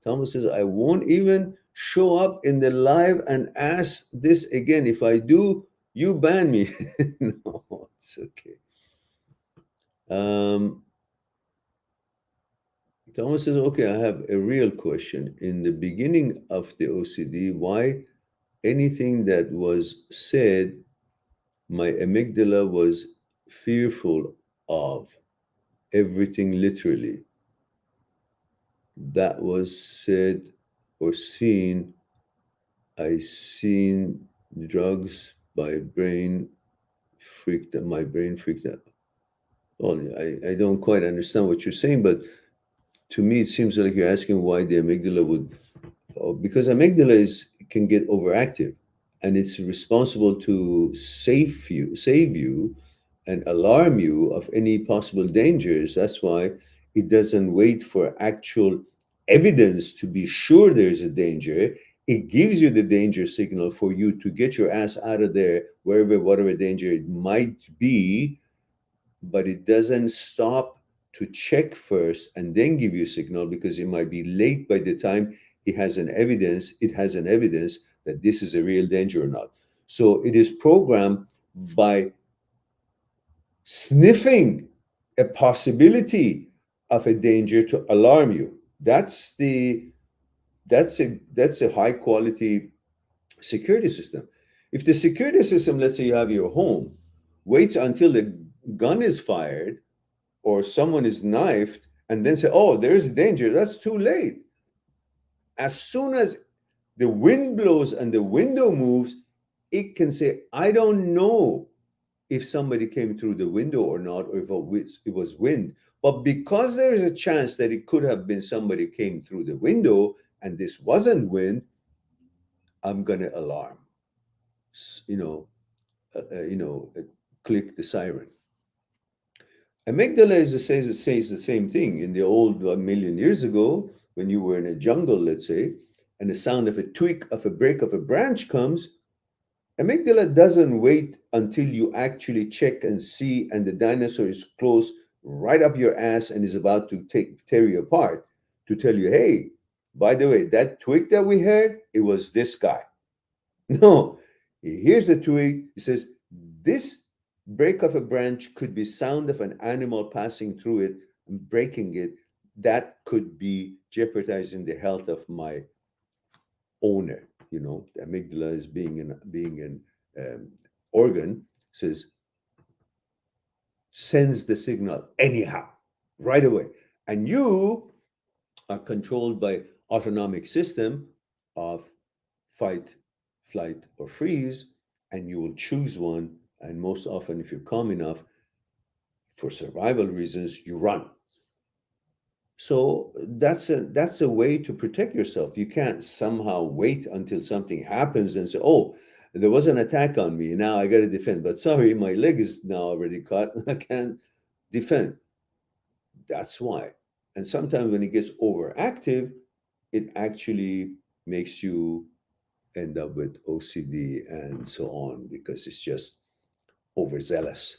Thomas says, I won't even show up in the live and ask this again. If I do, you ban me. No, it's okay. Thomas says, okay, I have a real question. In the beginning of the OCD, why anything that was said, my amygdala was fearful of everything literally that was said or seen. I seen drugs, my brain freaked out. Well, I don't quite understand what you're saying, but to me, it seems like you're asking why the amygdala would, because amygdala can get overactive, and it's responsible to save you, and alarm you of any possible dangers. That's why it doesn't wait for actual evidence to be sure there's a danger. It gives you the danger signal for you to get your ass out of there, whatever danger it might be, but it doesn't stop to check first and then give you a signal, because it might be late by the time it has an evidence that this is a real danger or not. So it is programmed by sniffing a possibility of a danger to alarm you. That's a high quality security system. If the security system, let's say you have your home, waits until the gun is fired or someone is knifed and then say, oh, there's a danger, that's too late. As soon as the wind blows and the window moves, it can say, I don't know if somebody came through the window or not, or if it was wind. But because there is a chance that it could have been somebody came through the window and this wasn't wind, I'm going to alarm, click the siren. Amygdala says the same thing. In the old 1,000,000 years ago, when you were in a jungle, let's say, and the sound of a twig of a break of a branch comes, amygdala doesn't wait until you actually check and see and the dinosaur is close right up your ass and is about to tear you apart to tell you, hey, by the way, that twig that we heard, it was this guy. No, here's the twig. It says, this break of a branch could be sound of an animal passing through it and breaking it. That could be jeopardizing the health of my owner. The amygdala is being an organ, sends the signal anyhow, right away. And you are controlled by autonomic system of fight, flight, or freeze, and you will choose one. And most often, if you're calm enough, for survival reasons, you run. So that's a way to protect yourself. You can't somehow wait until something happens and say, oh, there was an attack on me, now I got to defend. But sorry, my leg is now already caught, I can't defend. That's why. And sometimes when it gets overactive, it actually makes you end up with OCD and so on, because it's just overzealous.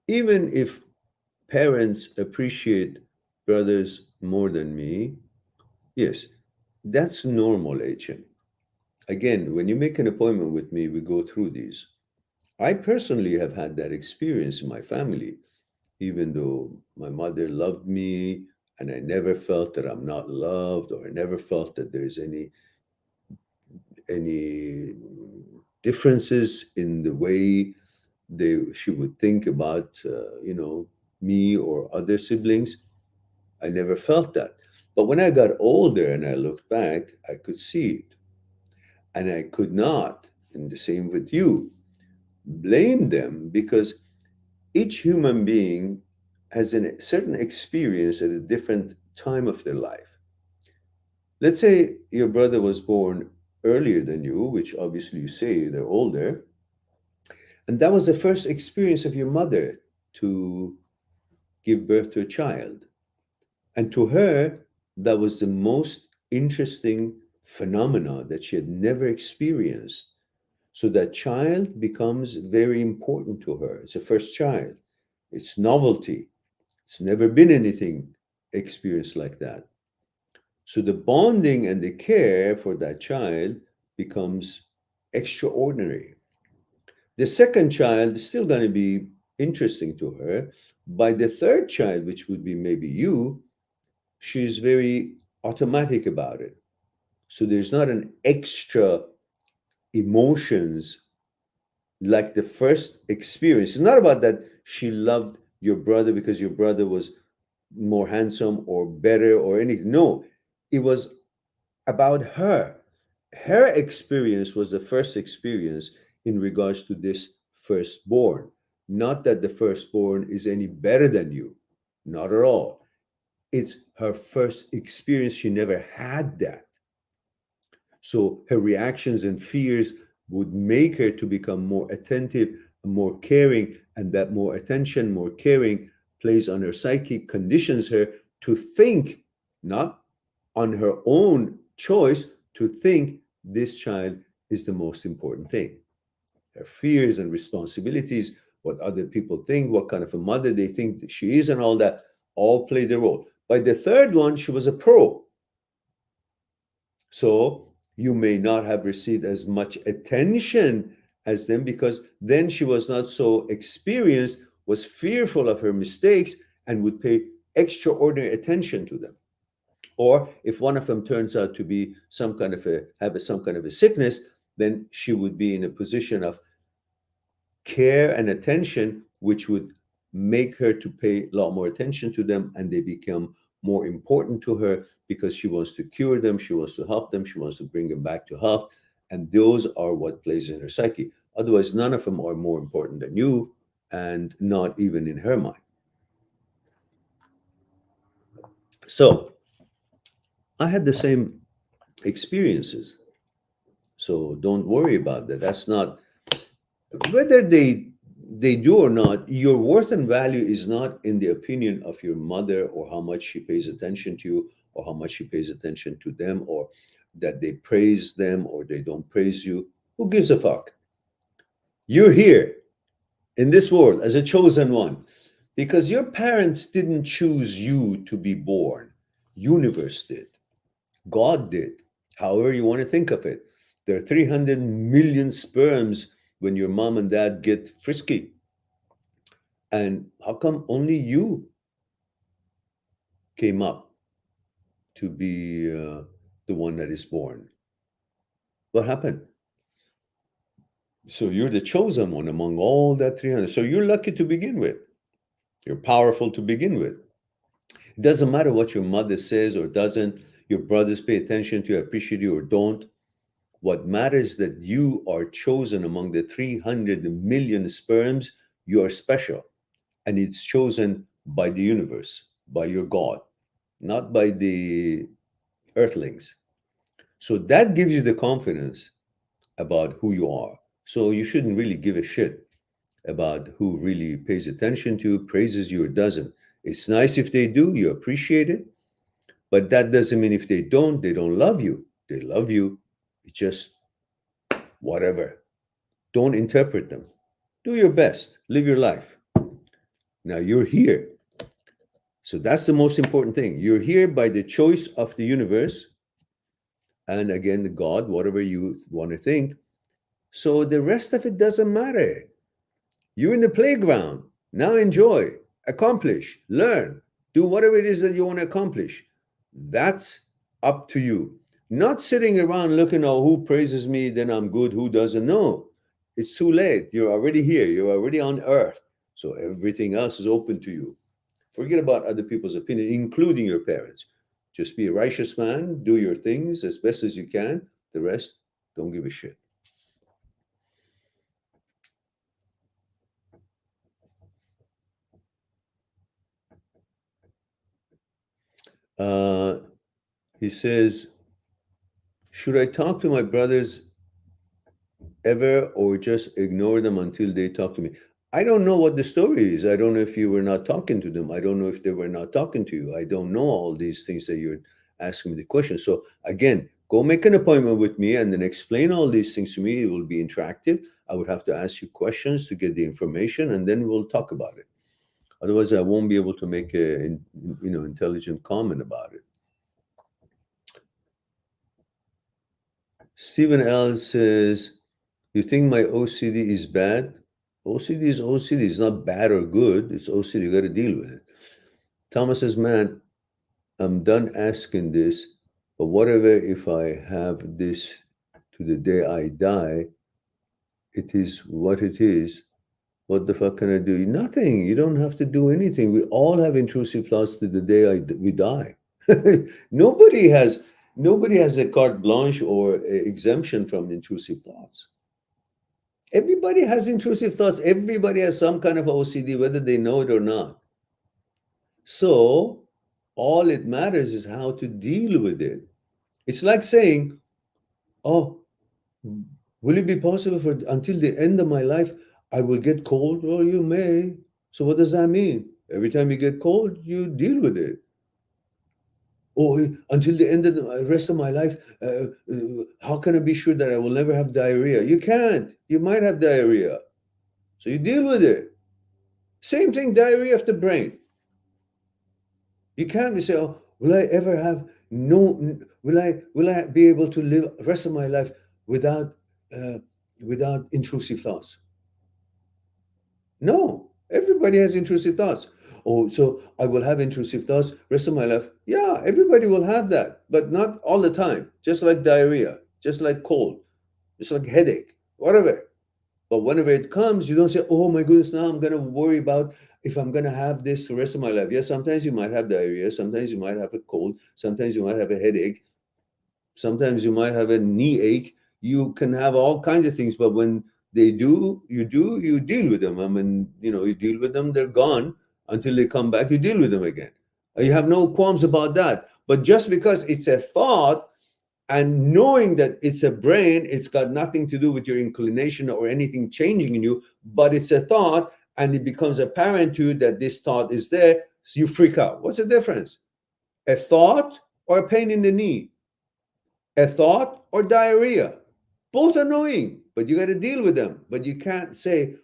Even if parents appreciate brothers more than me, yes, that's normal, HM. Again, when you make an appointment with me, we go through these. I personally have had that experience in my family, even though my mother loved me and I never felt that I'm not loved, or I never felt that there's any differences in the way she would think about me or other siblings. I never felt that. But when I got older and I looked back, I could see it. And I could not, and the same with you, blame them, because each human being has a certain experience at a different time of their life. Let's say your brother was born earlier than you, which obviously you say they're older, and that was the first experience of your mother to give birth to a child. And to her, that was the most interesting phenomena that she had never experienced. So that child becomes very important to her. It's a first child. It's novelty. It's never been anything experienced like that. So the bonding and the care for that child becomes extraordinary. The second child is still going to be interesting to her. By the third child, which would be maybe you, she's very automatic about it. So there's not an extra emotions like the first experience. It's not about that she loved your brother because your brother was more handsome or better or anything. No, it was about her. Her experience was the first experience in regards to this firstborn. Not that the firstborn is any better than you, not at all. It's her first experience. She never had that. So her reactions and fears would make her to become more attentive, more caring, and that more attention, more caring plays on her psyche, conditions her to think, not on her own choice, to think this child is the most important thing. Her fears and responsibilities, what other people think, what kind of a mother they think she is, and all that, all played a role. By the third one, she was a pro. So you may not have received as much attention as them, because then she was not so experienced, was fearful of her mistakes, and would pay extraordinary attention to them. Or if one of them turns out to be some kind of a sickness, then she would be in a position of care and attention, which would make her to pay a lot more attention to them, and they become more important to her because she wants to cure them, she wants to help them, she wants to bring them back to health. And those are what plays in her psyche. Otherwise, none of them are more important than you, and not even in her mind. So I had the same experiences. So don't worry about that. That's not, whether they do or not, your worth and value is not in the opinion of your mother, or how much she pays attention to you, or how much she pays attention to them, or that they praise them or they don't praise you. Who gives a fuck? You're here in this world as a chosen one, because your parents didn't choose you to be born. Universe did. God did. However you want to think of it. There are 300 million sperms when your mom and dad get frisky. And how come only you came up to be the one that is born? What happened? So you're the chosen one among all that 300. So you're lucky to begin with. You're powerful to begin with. It doesn't matter what your mother says or doesn't. Your brothers pay attention to you, appreciate you, or don't. What matters is that you are chosen among the 300 million sperms. You are special. And it's chosen by the universe, by your God, not by the earthlings. So that gives you the confidence about who you are. So you shouldn't really give a shit about who really pays attention to you, praises you, or doesn't. It's nice if they do, you appreciate it. But that doesn't mean if they don't love you. They love you. It's just whatever. Don't interpret them. Do your best. Live your life. Now you're here. So that's the most important thing. You're here by the choice of the universe. And again, the God, whatever you want to think. So the rest of it doesn't matter. You're in the playground. Now enjoy, accomplish, learn, do whatever it is that you want to accomplish. That's up to you. Not sitting around looking, oh, who praises me, then I'm good, who doesn't know. It's too late. You're already here. You're already on earth. So everything else is open to you. Forget about other people's opinion, including your parents. Just be a righteous man, do your things as best as you can. The rest, don't give a shit. He says, should I talk to my brothers ever, or just ignore them until they talk to me? I don't know what the story is. I don't know if you were not talking to them. I don't know if they were not talking to you. I don't know all these things that you're asking me the question. So again, go make an appointment with me and then explain all these things to me. It will be interactive. I would have to ask you questions to get the information, and then we'll talk about it. Otherwise, I won't be able to make a intelligent comment about it. Stephen L. says, you think my OCD is bad? OCD is OCD. It's not bad or good. It's OCD. You got to deal with it. Thomas says, man, I'm done asking this, but whatever if I have this to the day I die, it is what it is. What the fuck can I do? Nothing. You don't have to do anything. We all have intrusive thoughts to the day we die. Nobody has a carte blanche or exemption from intrusive thoughts. Everybody has intrusive thoughts. Everybody has some kind of OCD, whether they know it or not. So all it matters is how to deal with it. It's like saying, oh, will it be possible for until the end of my life, I will get cold? Well, you may. So what does that mean? Every time you get cold, you deal with it. oh, until the end of the rest of my life, how can I be sure that I will never have diarrhea? You can't. You might have diarrhea. So you deal with it. Same thing, diarrhea of the brain. You can't be saying, oh, will I ever have will I be able to live the rest of my life without without intrusive thoughts? No, everybody has intrusive thoughts. Oh, so I will have intrusive thoughts rest of my life. Yeah, everybody will have that, but not all the time. Just like diarrhea, just like cold, just like headache, whatever. But whenever it comes, you don't say, oh my goodness, now I'm going to worry about if I'm going to have this the rest of my life. Yeah, sometimes you might have diarrhea. Sometimes you might have a cold. Sometimes you might have a headache. Sometimes you might have a knee ache. You can have all kinds of things. But when they do, you deal with them. I mean, you deal with them, they're gone until they come back, you deal with them again. You have no qualms about that. But just because it's a thought, and knowing that it's a brain, it's got nothing to do with your inclination or anything changing in you, but it's a thought, and it becomes apparent to you that this thought is there, so you freak out. What's the difference? A thought or a pain in the knee? A thought or diarrhea? Both annoying, but you got to deal with them. But you can't say,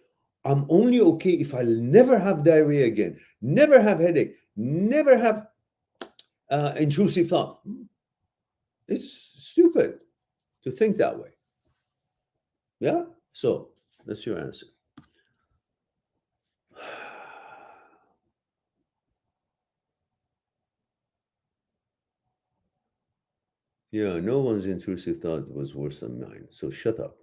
I'm only okay if I'll never have diarrhea again, never have headache, never have intrusive thought. It's stupid to think that way. Yeah? So that's your answer. Yeah, no one's intrusive thought was worse than mine. So shut up.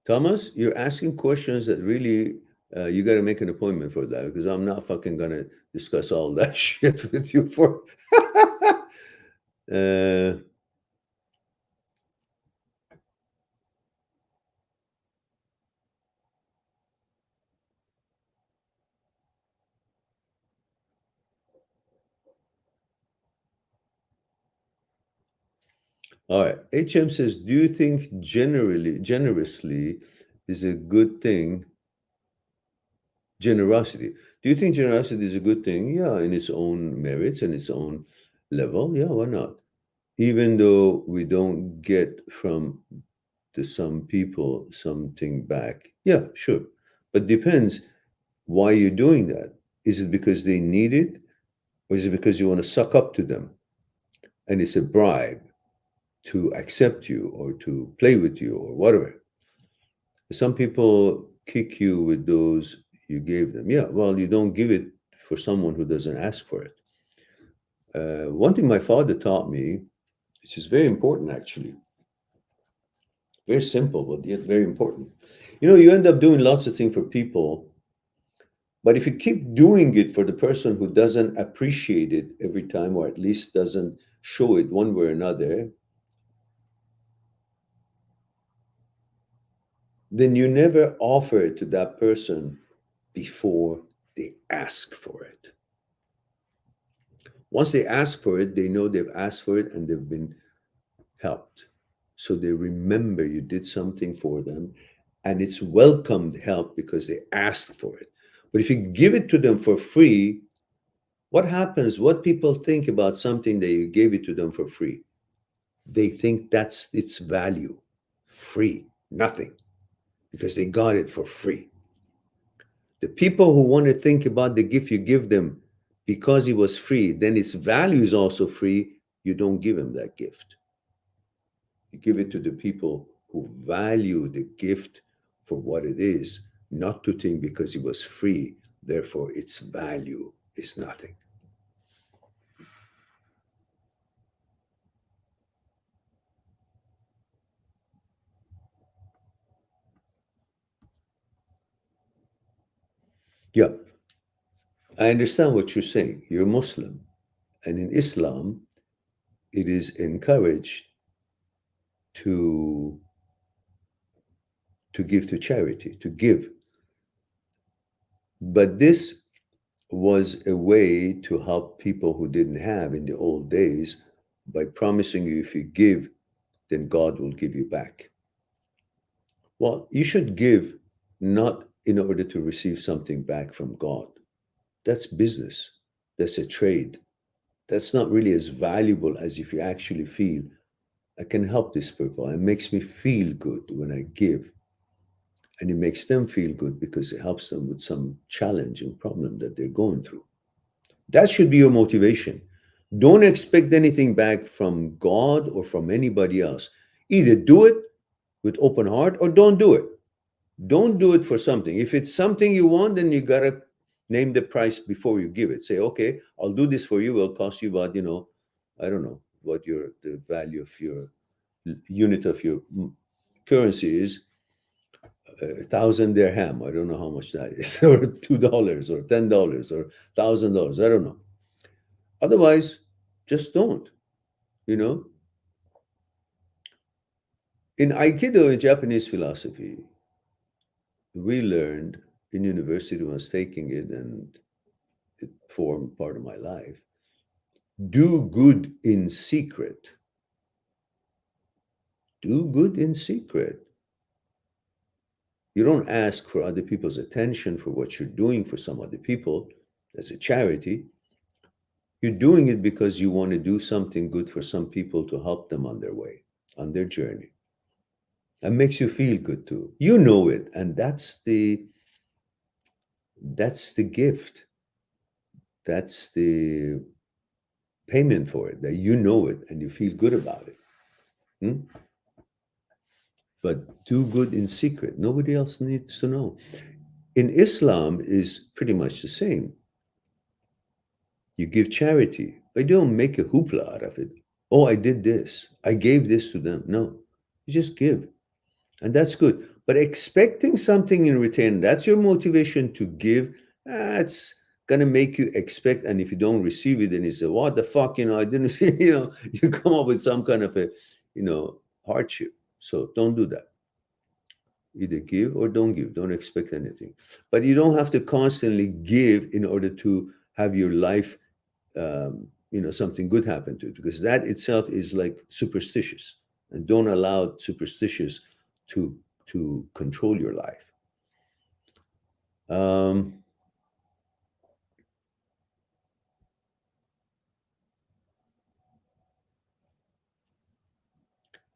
Thomas, you're asking questions that really you got to make an appointment for that, because I'm not fucking gonna discuss all that shit with you for. All right. HM says, do you think generously is a good thing? Generosity. Do you think generosity is a good thing? Yeah, in its own merits and its own level. Yeah, why not? Even though we don't get from some people something back. Yeah, sure. But depends why you're doing that. Is it because they need it? Or is it because you want to suck up to them? And it's a bribe to accept you or to play with you or whatever. Some people kick you with those you gave them. Yeah, well, you don't give it for someone who doesn't ask for it. One thing my father taught me, which is very important actually, very simple, but yet very important. You end up doing lots of things for people, but if you keep doing it for the person who doesn't appreciate it every time, or at least doesn't show it one way or another, then you never offer it to that person before they ask for it. Once they ask for it, they know they've asked for it and they've been helped. So they remember you did something for them, and it's welcomed help because they asked for it. But if you give it to them for free, what happens? What people think about something that you gave it to them for free? They think that's its value. Free, nothing, because they got it for free. The people who want to think about the gift you give them because it was free, then its value is also free, you don't give them that gift. You give it to the people who value the gift for what it is, not to think because it was free, therefore its value is nothing. Yeah, I understand what you're saying. You're Muslim, and in Islam, it is encouraged to give to charity, to give. But this was a way to help people who didn't have in the old days by promising you if you give, then God will give you back. Well, you should give not in order to receive something back from God. That's business. That's a trade. That's not really as valuable as if you actually feel, I can help this people. It makes me feel good when I give. And it makes them feel good because it helps them with some challenging problem that they're going through. That should be your motivation. Don't expect anything back from God or from anybody else. Either do it with open heart or don't do it. Don't do it for something. If it's something you want, then you gotta name the price before you give it. Say, okay, I'll do this for you. It'll cost you about, I don't know what the value of your unit of your currency is. 1,000 dirham. I don't know how much that is, or $2 or $10 or $1,000. I don't know. Otherwise, just don't. You know. In Aikido, in Japanese philosophy, we learned in university when I was taking it, and it formed part of my life. Do good in secret. Do good in secret. You don't ask for other people's attention for what you're doing for some other people as a charity. You're doing it because you want to do something good for some people to help them on their way, on their journey. It makes you feel good too. You know it, and that's the gift. That's the payment for it, that you know it and you feel good about it. Hmm? But do good in secret. Nobody else needs to know. In Islam is pretty much the same. You give charity, but you don't make a hoopla out of it. Oh, I did this. I gave this to them. No, you just give. And that's good. But expecting something in return, that's your motivation to give. That's going to make you expect. And if you don't receive it, then you say, what the fuck, I didn't, you come up with some kind of a, hardship. So don't do that. Either give or don't give. Don't expect anything. But you don't have to constantly give in order to have your life, something good happen to it, because that itself is like superstitious. And don't allow superstitious to control your life.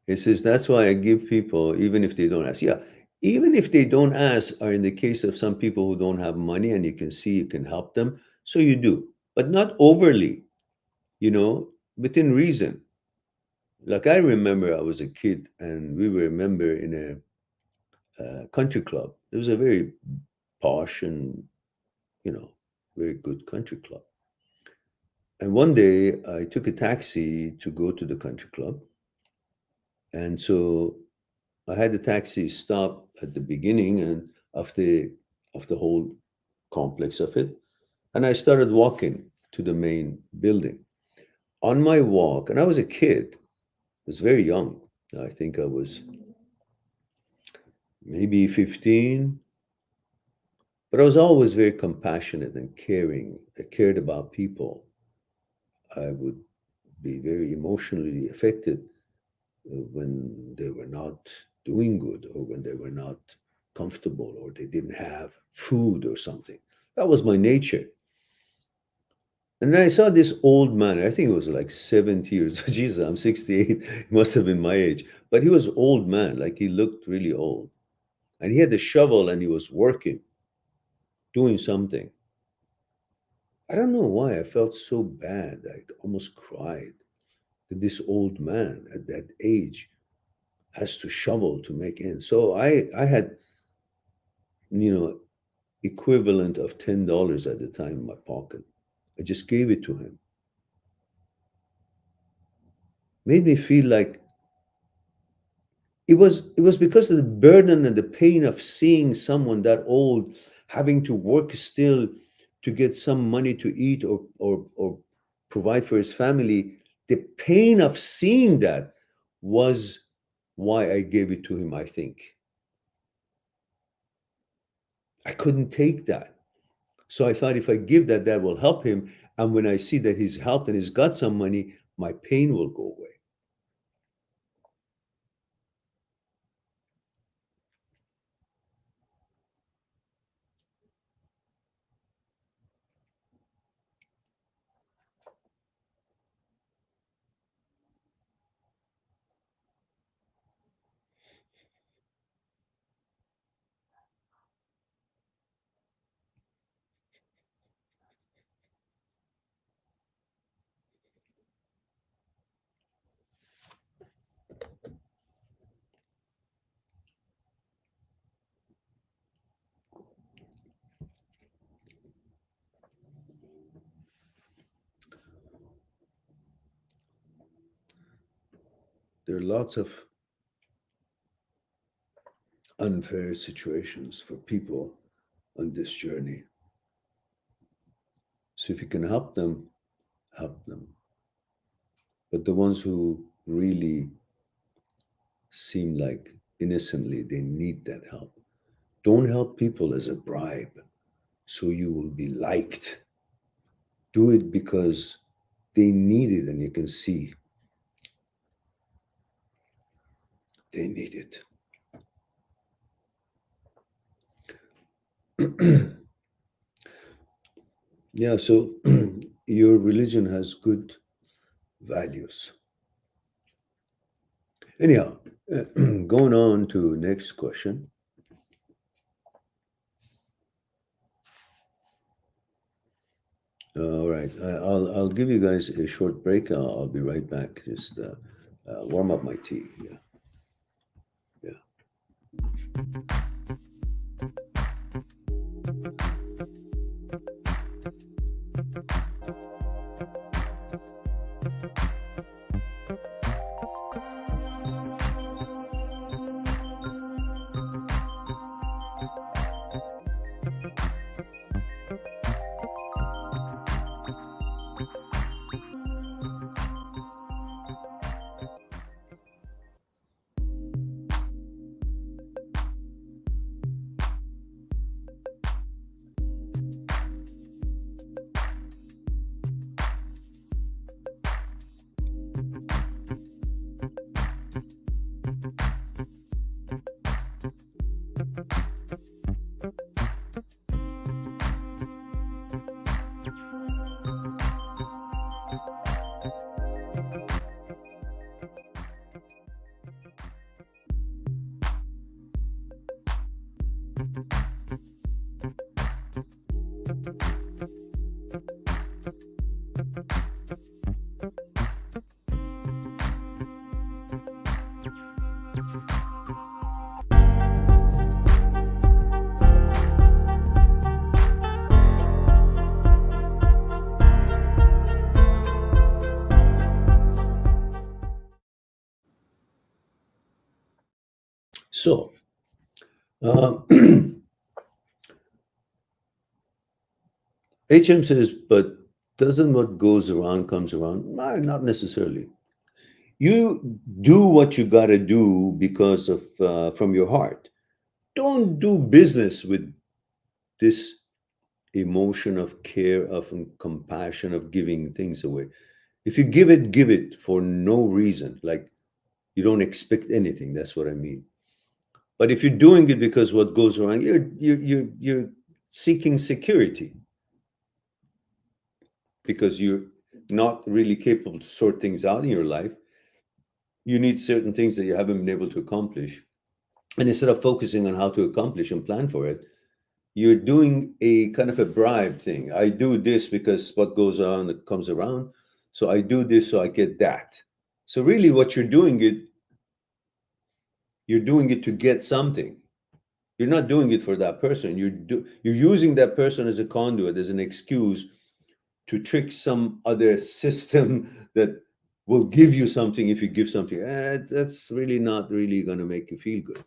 He says, that's why I give people, even if they don't ask. Yeah, even if they don't ask, or in the case of some people who don't have money and you can see you can help them, so you do, but not overly, within reason. Like I remember I was a kid and we were a member in a country club. It was a very posh and, very good country club. And one day I took a taxi to go to the country club. And so I had the taxi stop at the beginning and of the whole complex of it. And I started walking to the main building. On my walk, and I was a kid, I was very young. I think I was maybe 15, but I was always very compassionate and caring. I cared about people. I would be very emotionally affected when they were not doing good, or when they were not comfortable, or they didn't have food or something. That was my nature. And then I saw this old man. I think he was like 70 years. Jesus, I'm 68. He must have been my age. But he was old man. Like he looked really old. And he had a shovel and he was working, doing something. I don't know why I felt so bad. I almost cried that this old man at that age has to shovel to make ends. So I had, equivalent of $10 at the time in my pocket. I just gave it to him. Made me feel like it was because of the burden and the pain of seeing someone that old having to work still to get some money to eat or provide for his family. The pain of seeing that was why I gave it to him, I think. I couldn't take that. So I thought if I give that, that will help him. And when I see that he's helped and he's got some money, my pain will go away. there are lots of unfair situations for people on this journey. So if you can help them, help them. But the ones who really seem like innocently they need that help, don't help people as a bribe so you will be liked. Do it because they need it and you can see they need it. Yeah, so your religion has good values. Anyhow, going on to next question. All right, I'll give you guys a short break. I'll be right back. Just warm up my tea. Yeah. So, HM says, but doesn't what goes around comes around? No, not necessarily. You do what you got to do because of from your heart. Don't do business with this emotion of care, of compassion, of giving things away. If you give it for no reason, like you don't expect anything. That's what I mean. But if you're doing it because what goes around, you're seeking security because you're not really capable to sort things out in your life. You need certain things that you haven't been able to accomplish. And instead of focusing on how to accomplish and plan for it, you're doing a kind of a bribe thing. I do this because what goes on, it comes around. So I do this so I get that. So really what you're doing it to get something. You're not doing it for that person. You're using that person as a conduit, as an excuse to trick some other system that will give you something if you give something. That's really not really going to make you feel good.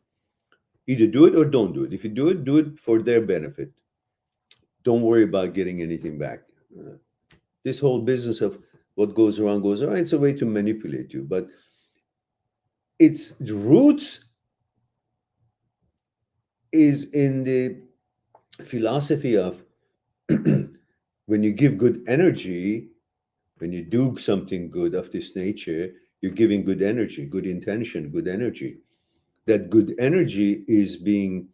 Either do it or don't do it. If you do it for their benefit. Don't worry about getting anything back. This whole business of what goes around, it's a way to manipulate you. But its roots is in the philosophy of when you give good energy, when you do something good of this nature, you're giving good energy, good intention, good energy. That good energy is being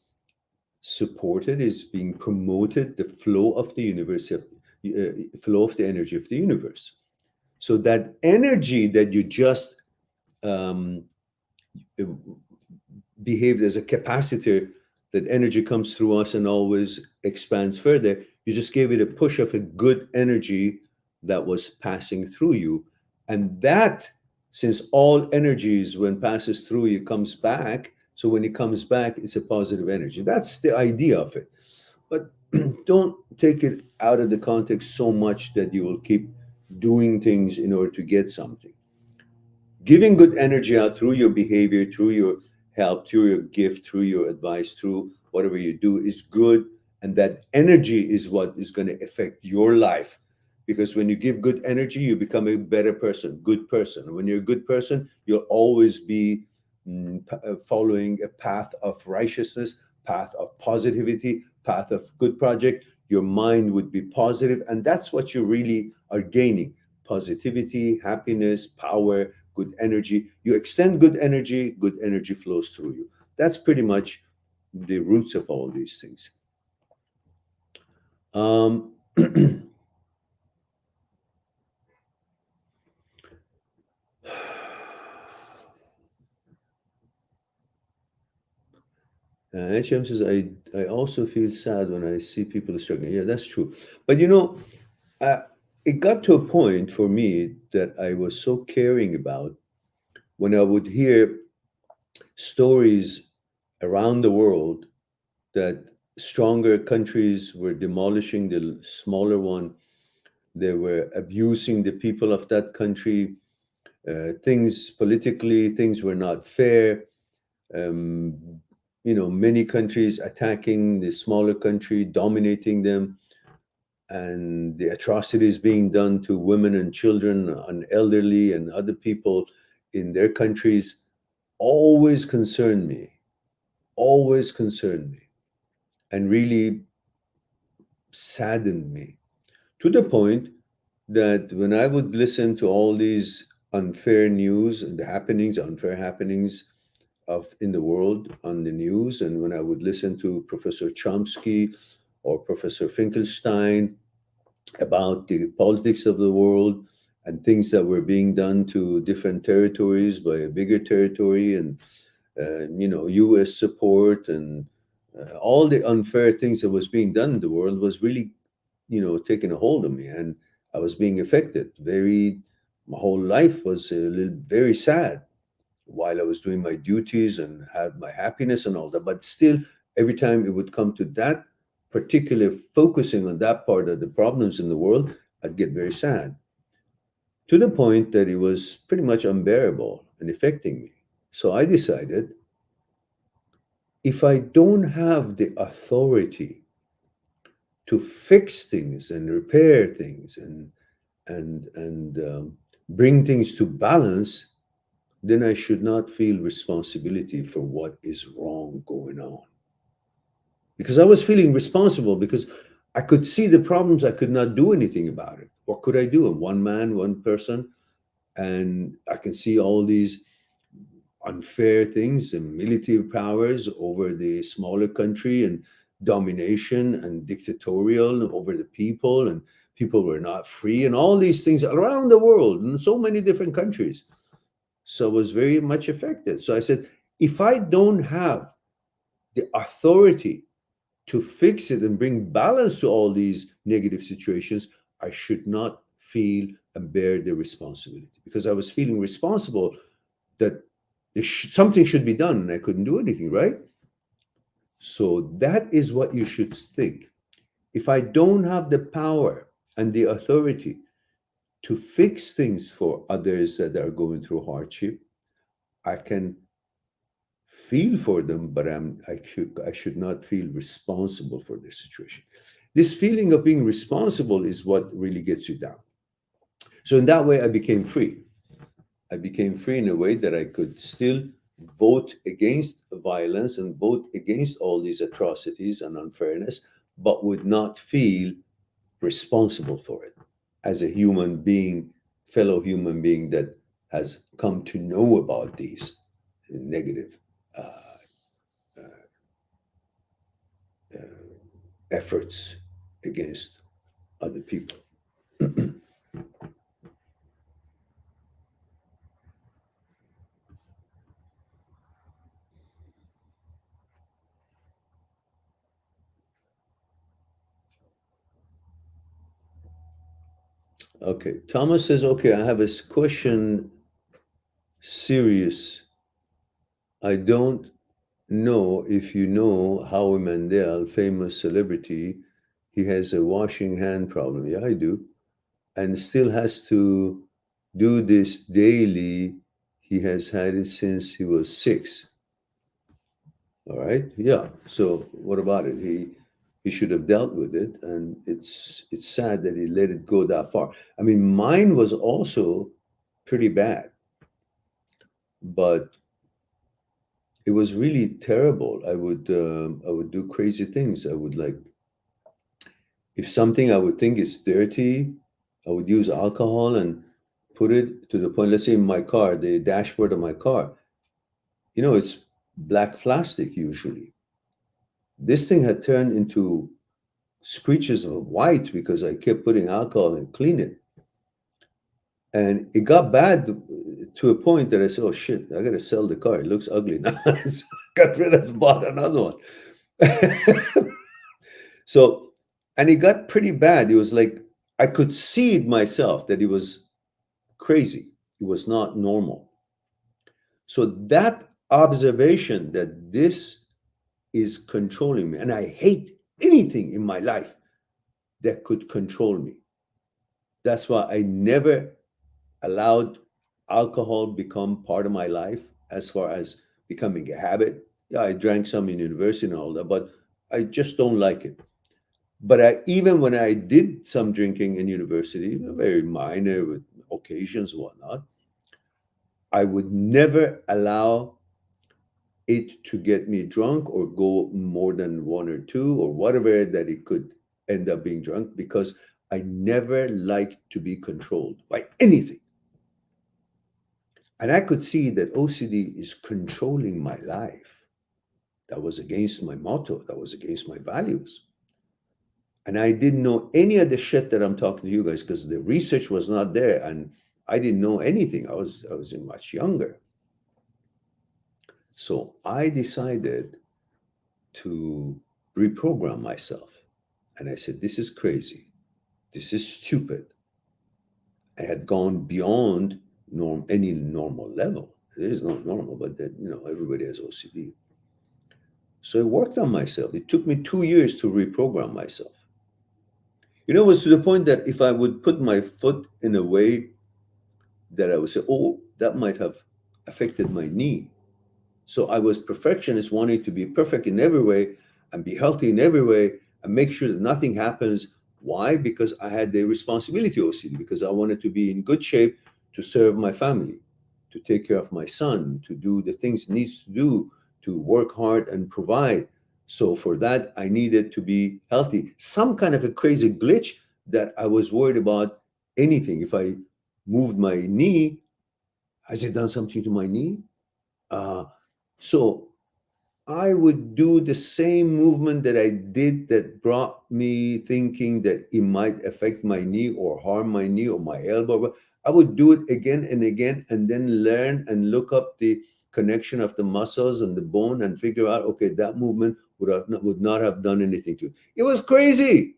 supported, is being promoted, the flow of the universe, flow of the energy of the universe. So that energy that you just behaved as a capacitor, that energy comes through us and always expands further, you just gave it a push of a good energy that was passing through you. And that, since all energies, when passes through you, comes back. So when it comes back, it's a positive energy. That's the idea of it. But don't take it out of the context so much that you will keep doing things in order to get something. giving good energy out through your behavior, through your help, through your gift, through your advice, through whatever you do is good. And that energy is what is going to affect your life. Because when you give good energy, you become a better person, good person. And when you're a good person, you'll always be following a path of righteousness, path of positivity, path of good project. Your mind would be positive, and that's what you really are gaining: positivity, happiness, power, good energy. You extend good energy flows through you. That's pretty much the roots of all these things. HM says, I also feel sad when I see people struggling. Yeah, that's true. But you know, it got to a point for me that I was so caring about when I would hear stories around the world that stronger countries were demolishing the smaller one. They were abusing the people of that country. Things politically, things were not fair. Many countries attacking the smaller country, dominating them, and the atrocities being done to women and children and elderly and other people in their countries always concerned me, and really saddened me, to the point that when I would listen to all these unfair news and the unfair happenings in the world on the news, and when I would listen to Professor Chomsky or Professor Finkelstein about the politics of the world and things that were being done to different territories by a bigger territory, and U.S. support, and all the unfair things that was being done in the world was really, taking a hold of me, and I was being affected. My whole life was very sad while I was doing my duties and had my happiness and all that. But still, every time it would come to that particular focusing on that part of the problems in the world, I'd get very sad, to the point that it was pretty much unbearable and affecting me. So I decided, if I don't have the authority to fix things and repair things and bring things to balance, then I should not feel responsibility for what is wrong going on. Because I was feeling responsible, because I could see the problems, I could not do anything about it. What could I do? I'm one man, one person, and I can see all these unfair things and military powers over the smaller country, and domination and dictatorial over the people, and people were not free, and all these things around the world in so many different countries. So I was very much affected. So I said, if I don't have the authority to fix it and bring balance to all these negative situations, I should not feel and bear the responsibility, because I was feeling responsible that something should be done and I couldn't do anything, right? So that is what you should think. If I don't have the power and the authority to fix things for others that are going through hardship, I can feel for them, but I should not feel responsible for their situation. This feeling of being responsible is what really gets you down. So in that way, I became free. I became free in a way that I could still vote against violence and vote against all these atrocities and unfairness, but would not feel responsible for it as a human being, fellow human being that has come to know about these negative efforts against other people. Okay, Thomas says, okay, I have a question. Serious. I don't know if you know Howie Mandel, famous celebrity. He has a washing hand problem. Yeah, I do. And still has to do this daily. he has had it since he was 6. All right. Yeah. So what about it? He should have dealt with it, and it's sad that he let it go that far. I mean, mine was also pretty bad, but it was really terrible. I would do crazy things. I would, like, if something I would think is dirty, I would use alcohol and put it to the point. Let's say in my car, the dashboard of my car, it's black plastic usually. This thing had turned into screeches of white because I kept putting alcohol and clean it. And it got bad to a point that I said, oh shit, I gotta sell the car. It looks ugly now. So I got rid of it, bought another one. So, and it got pretty bad. It was like, I could see it myself that it was crazy. It was not normal. So that observation that this is controlling me, and I hate anything in my life that could control me. That's why I never allowed alcohol become part of my life as far as becoming a habit. Yeah, I drank some in university and all that, but I just don't like it. But even when I did some drinking in university, very minor with occasions and whatnot, I would never allow it to get me drunk or go more than one or two or whatever that it could end up being drunk, because I never liked to be controlled by anything. And I could see that OCD is controlling my life. That was against my motto. That was against my values. And I didn't know any of the shit that I'm talking to you guys because the research was not there, and I didn't know anything. I was much younger. So I decided to reprogram myself. And I said, this is crazy. This is stupid. I had gone beyond any normal level. There is no normal, but that, everybody has OCD. So I worked on myself. It took me 2 years to reprogram myself. It was to the point that if I would put my foot in a way that I would say, oh, that might have affected my knee. So I was perfectionist, wanting to be perfect in every way and be healthy in every way and make sure that nothing happens. Why? Because I had the responsibility OCD, because I wanted to be in good shape to serve my family, to take care of my son, to do the things it needs to do, to work hard and provide. So for that, I needed to be healthy. Some kind of a crazy glitch that I was worried about anything. If I moved my knee, has it done something to my knee? So I would do the same movement that I did that brought me thinking that it might affect my knee or harm my knee or my elbow. I would do it again and again, and then learn and look up the connection of the muscles and the bone and figure out, okay, that movement would not have done anything to it. It was crazy.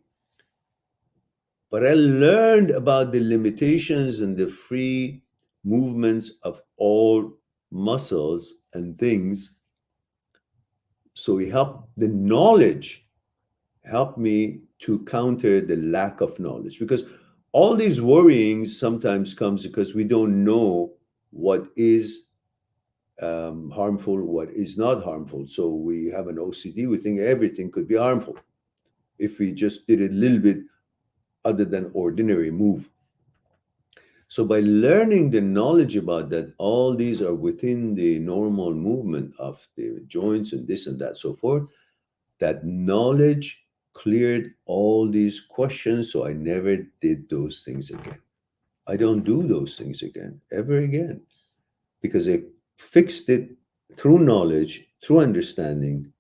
But I learned about the limitations and the free movements of all muscles and things. So the knowledge helped me to counter the lack of knowledge, because all these worryings sometimes comes because we don't know what is harmful, what is not harmful. So we have an OCD, we think everything could be harmful if we just did a little bit other than ordinary move. So by learning the knowledge about that, all these are within the normal movement of the joints and this and that, so forth, that knowledge cleared all these questions. So I never did those things again. I don't do those things again, ever again, because I fixed it through knowledge, through understanding,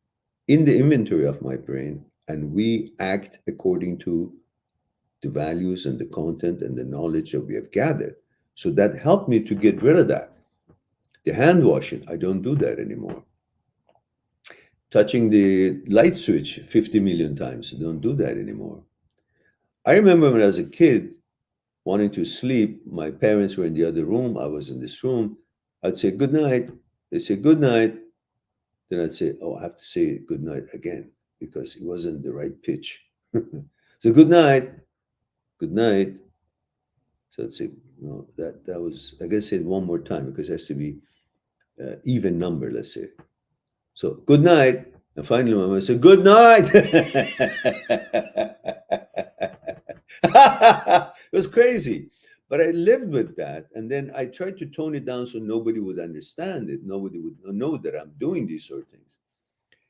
in the inventory of my brain, and we act according to the values and the content and the knowledge that we have gathered. So that helped me to get rid of that. The hand washing, I don't do that anymore. Touching the light switch 50 million times, I don't do that anymore. I remember when I was a kid, wanting to sleep, my parents were in the other room, I was in this room. I'd say good night. They'd say good night. Then I'd say, oh, I have to say good night again because it wasn't the right pitch. So good night. Good night. So I'd say No, that was, I gotta say it one more time because it has to be even number, let's say. So, good night. And finally, my mom said, good night. It was crazy. But I lived with that. And then I tried to tone it down so nobody would understand it. Nobody would know that I'm doing these sort of things.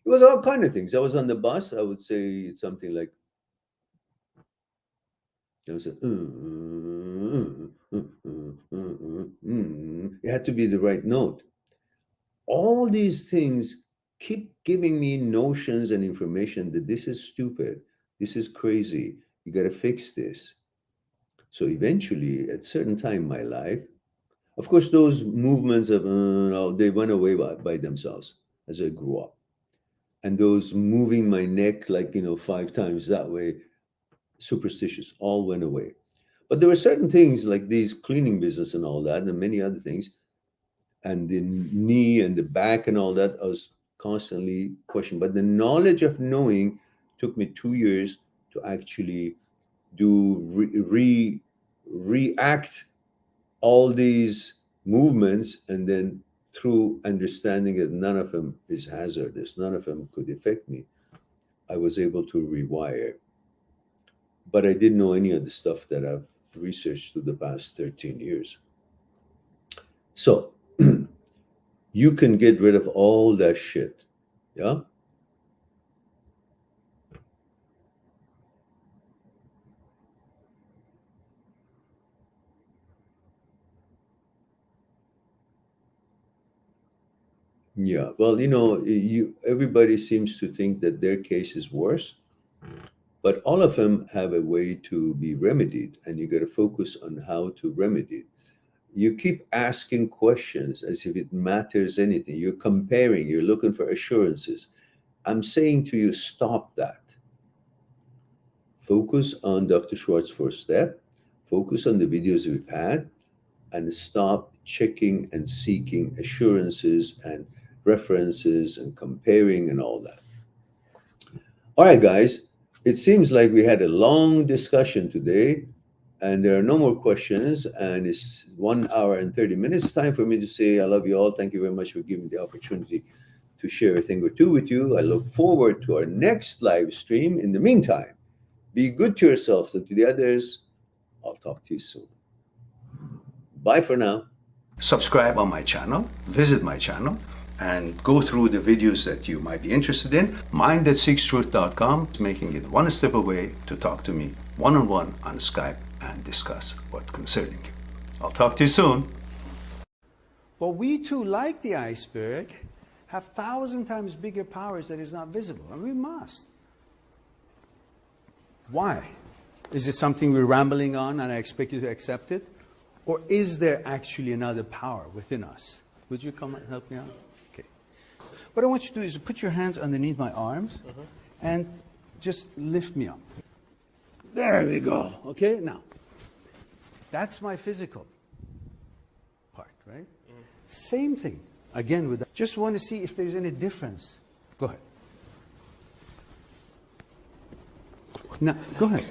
It was all kind of things. I was on the bus. I would say something like, I would say, it had to be the right note. All these things keep giving me notions and information that this is stupid, this is crazy, you got to fix this. So eventually, at a certain time in my life, of course, those movements of they went away by themselves as I grew up. And those moving my neck like 5 times that way, superstitious, all went away. But there were certain things like these cleaning business and all that, and many other things, and the knee and the back and all that, I was constantly questioning. But the knowledge of knowing took me 2 years to actually do react all these movements, and then through understanding that none of them is hazardous, none of them could affect me, I was able to rewire. But I didn't know any of the stuff that I've researched through the past 13 years. So you can get rid of all that shit. Yeah? Yeah. Well, everybody seems to think that their case is worse, but all of them have a way to be remedied, and you got to focus on how to remedy it. You keep asking questions as if it matters anything. You're comparing, you're looking for assurances. I'm saying to you, stop that. Focus on Dr. Schwartz's first step, focus on the videos we've had, and stop checking and seeking assurances and references and comparing and all that. All right, guys, it seems like we had a long discussion today, and there are no more questions, and it's 1 hour and 30 minutes. Time for me to say I love you all. Thank you very much for giving me the opportunity to share a thing or two with you. I look forward to our next live stream. In the meantime, be good to yourself and to the others. I'll talk to you soon. Bye for now. Subscribe on my channel, visit my channel, and go through the videos that you might be interested in. Mind@seekstruth.com is making it one step away to talk to me one-on-one on Skype and discuss what's concerning you. I'll talk to you soon. But we too, like the iceberg, have 1,000 times bigger powers that is not visible, and we must. Why? Is it something we're rambling on and I expect you to accept it? Or is there actually another power within us? Would you come and help me out? Okay. What I want you to do is put your hands underneath my arms and just lift me up. There we go. Okay, now, that's my physical part, right? Same thing, again, with that. Just want to see if there's any difference. Go ahead. Now, go ahead.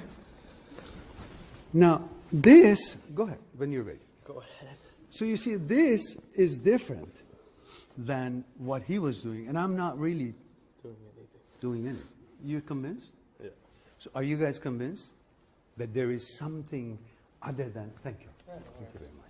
Now, this, go ahead, when you're ready. Go ahead. So you see, this is different than what he was doing, and I'm not really doing anything. You convinced? Yeah. So are you guys convinced that there is something other than, thank you. Thank you very much.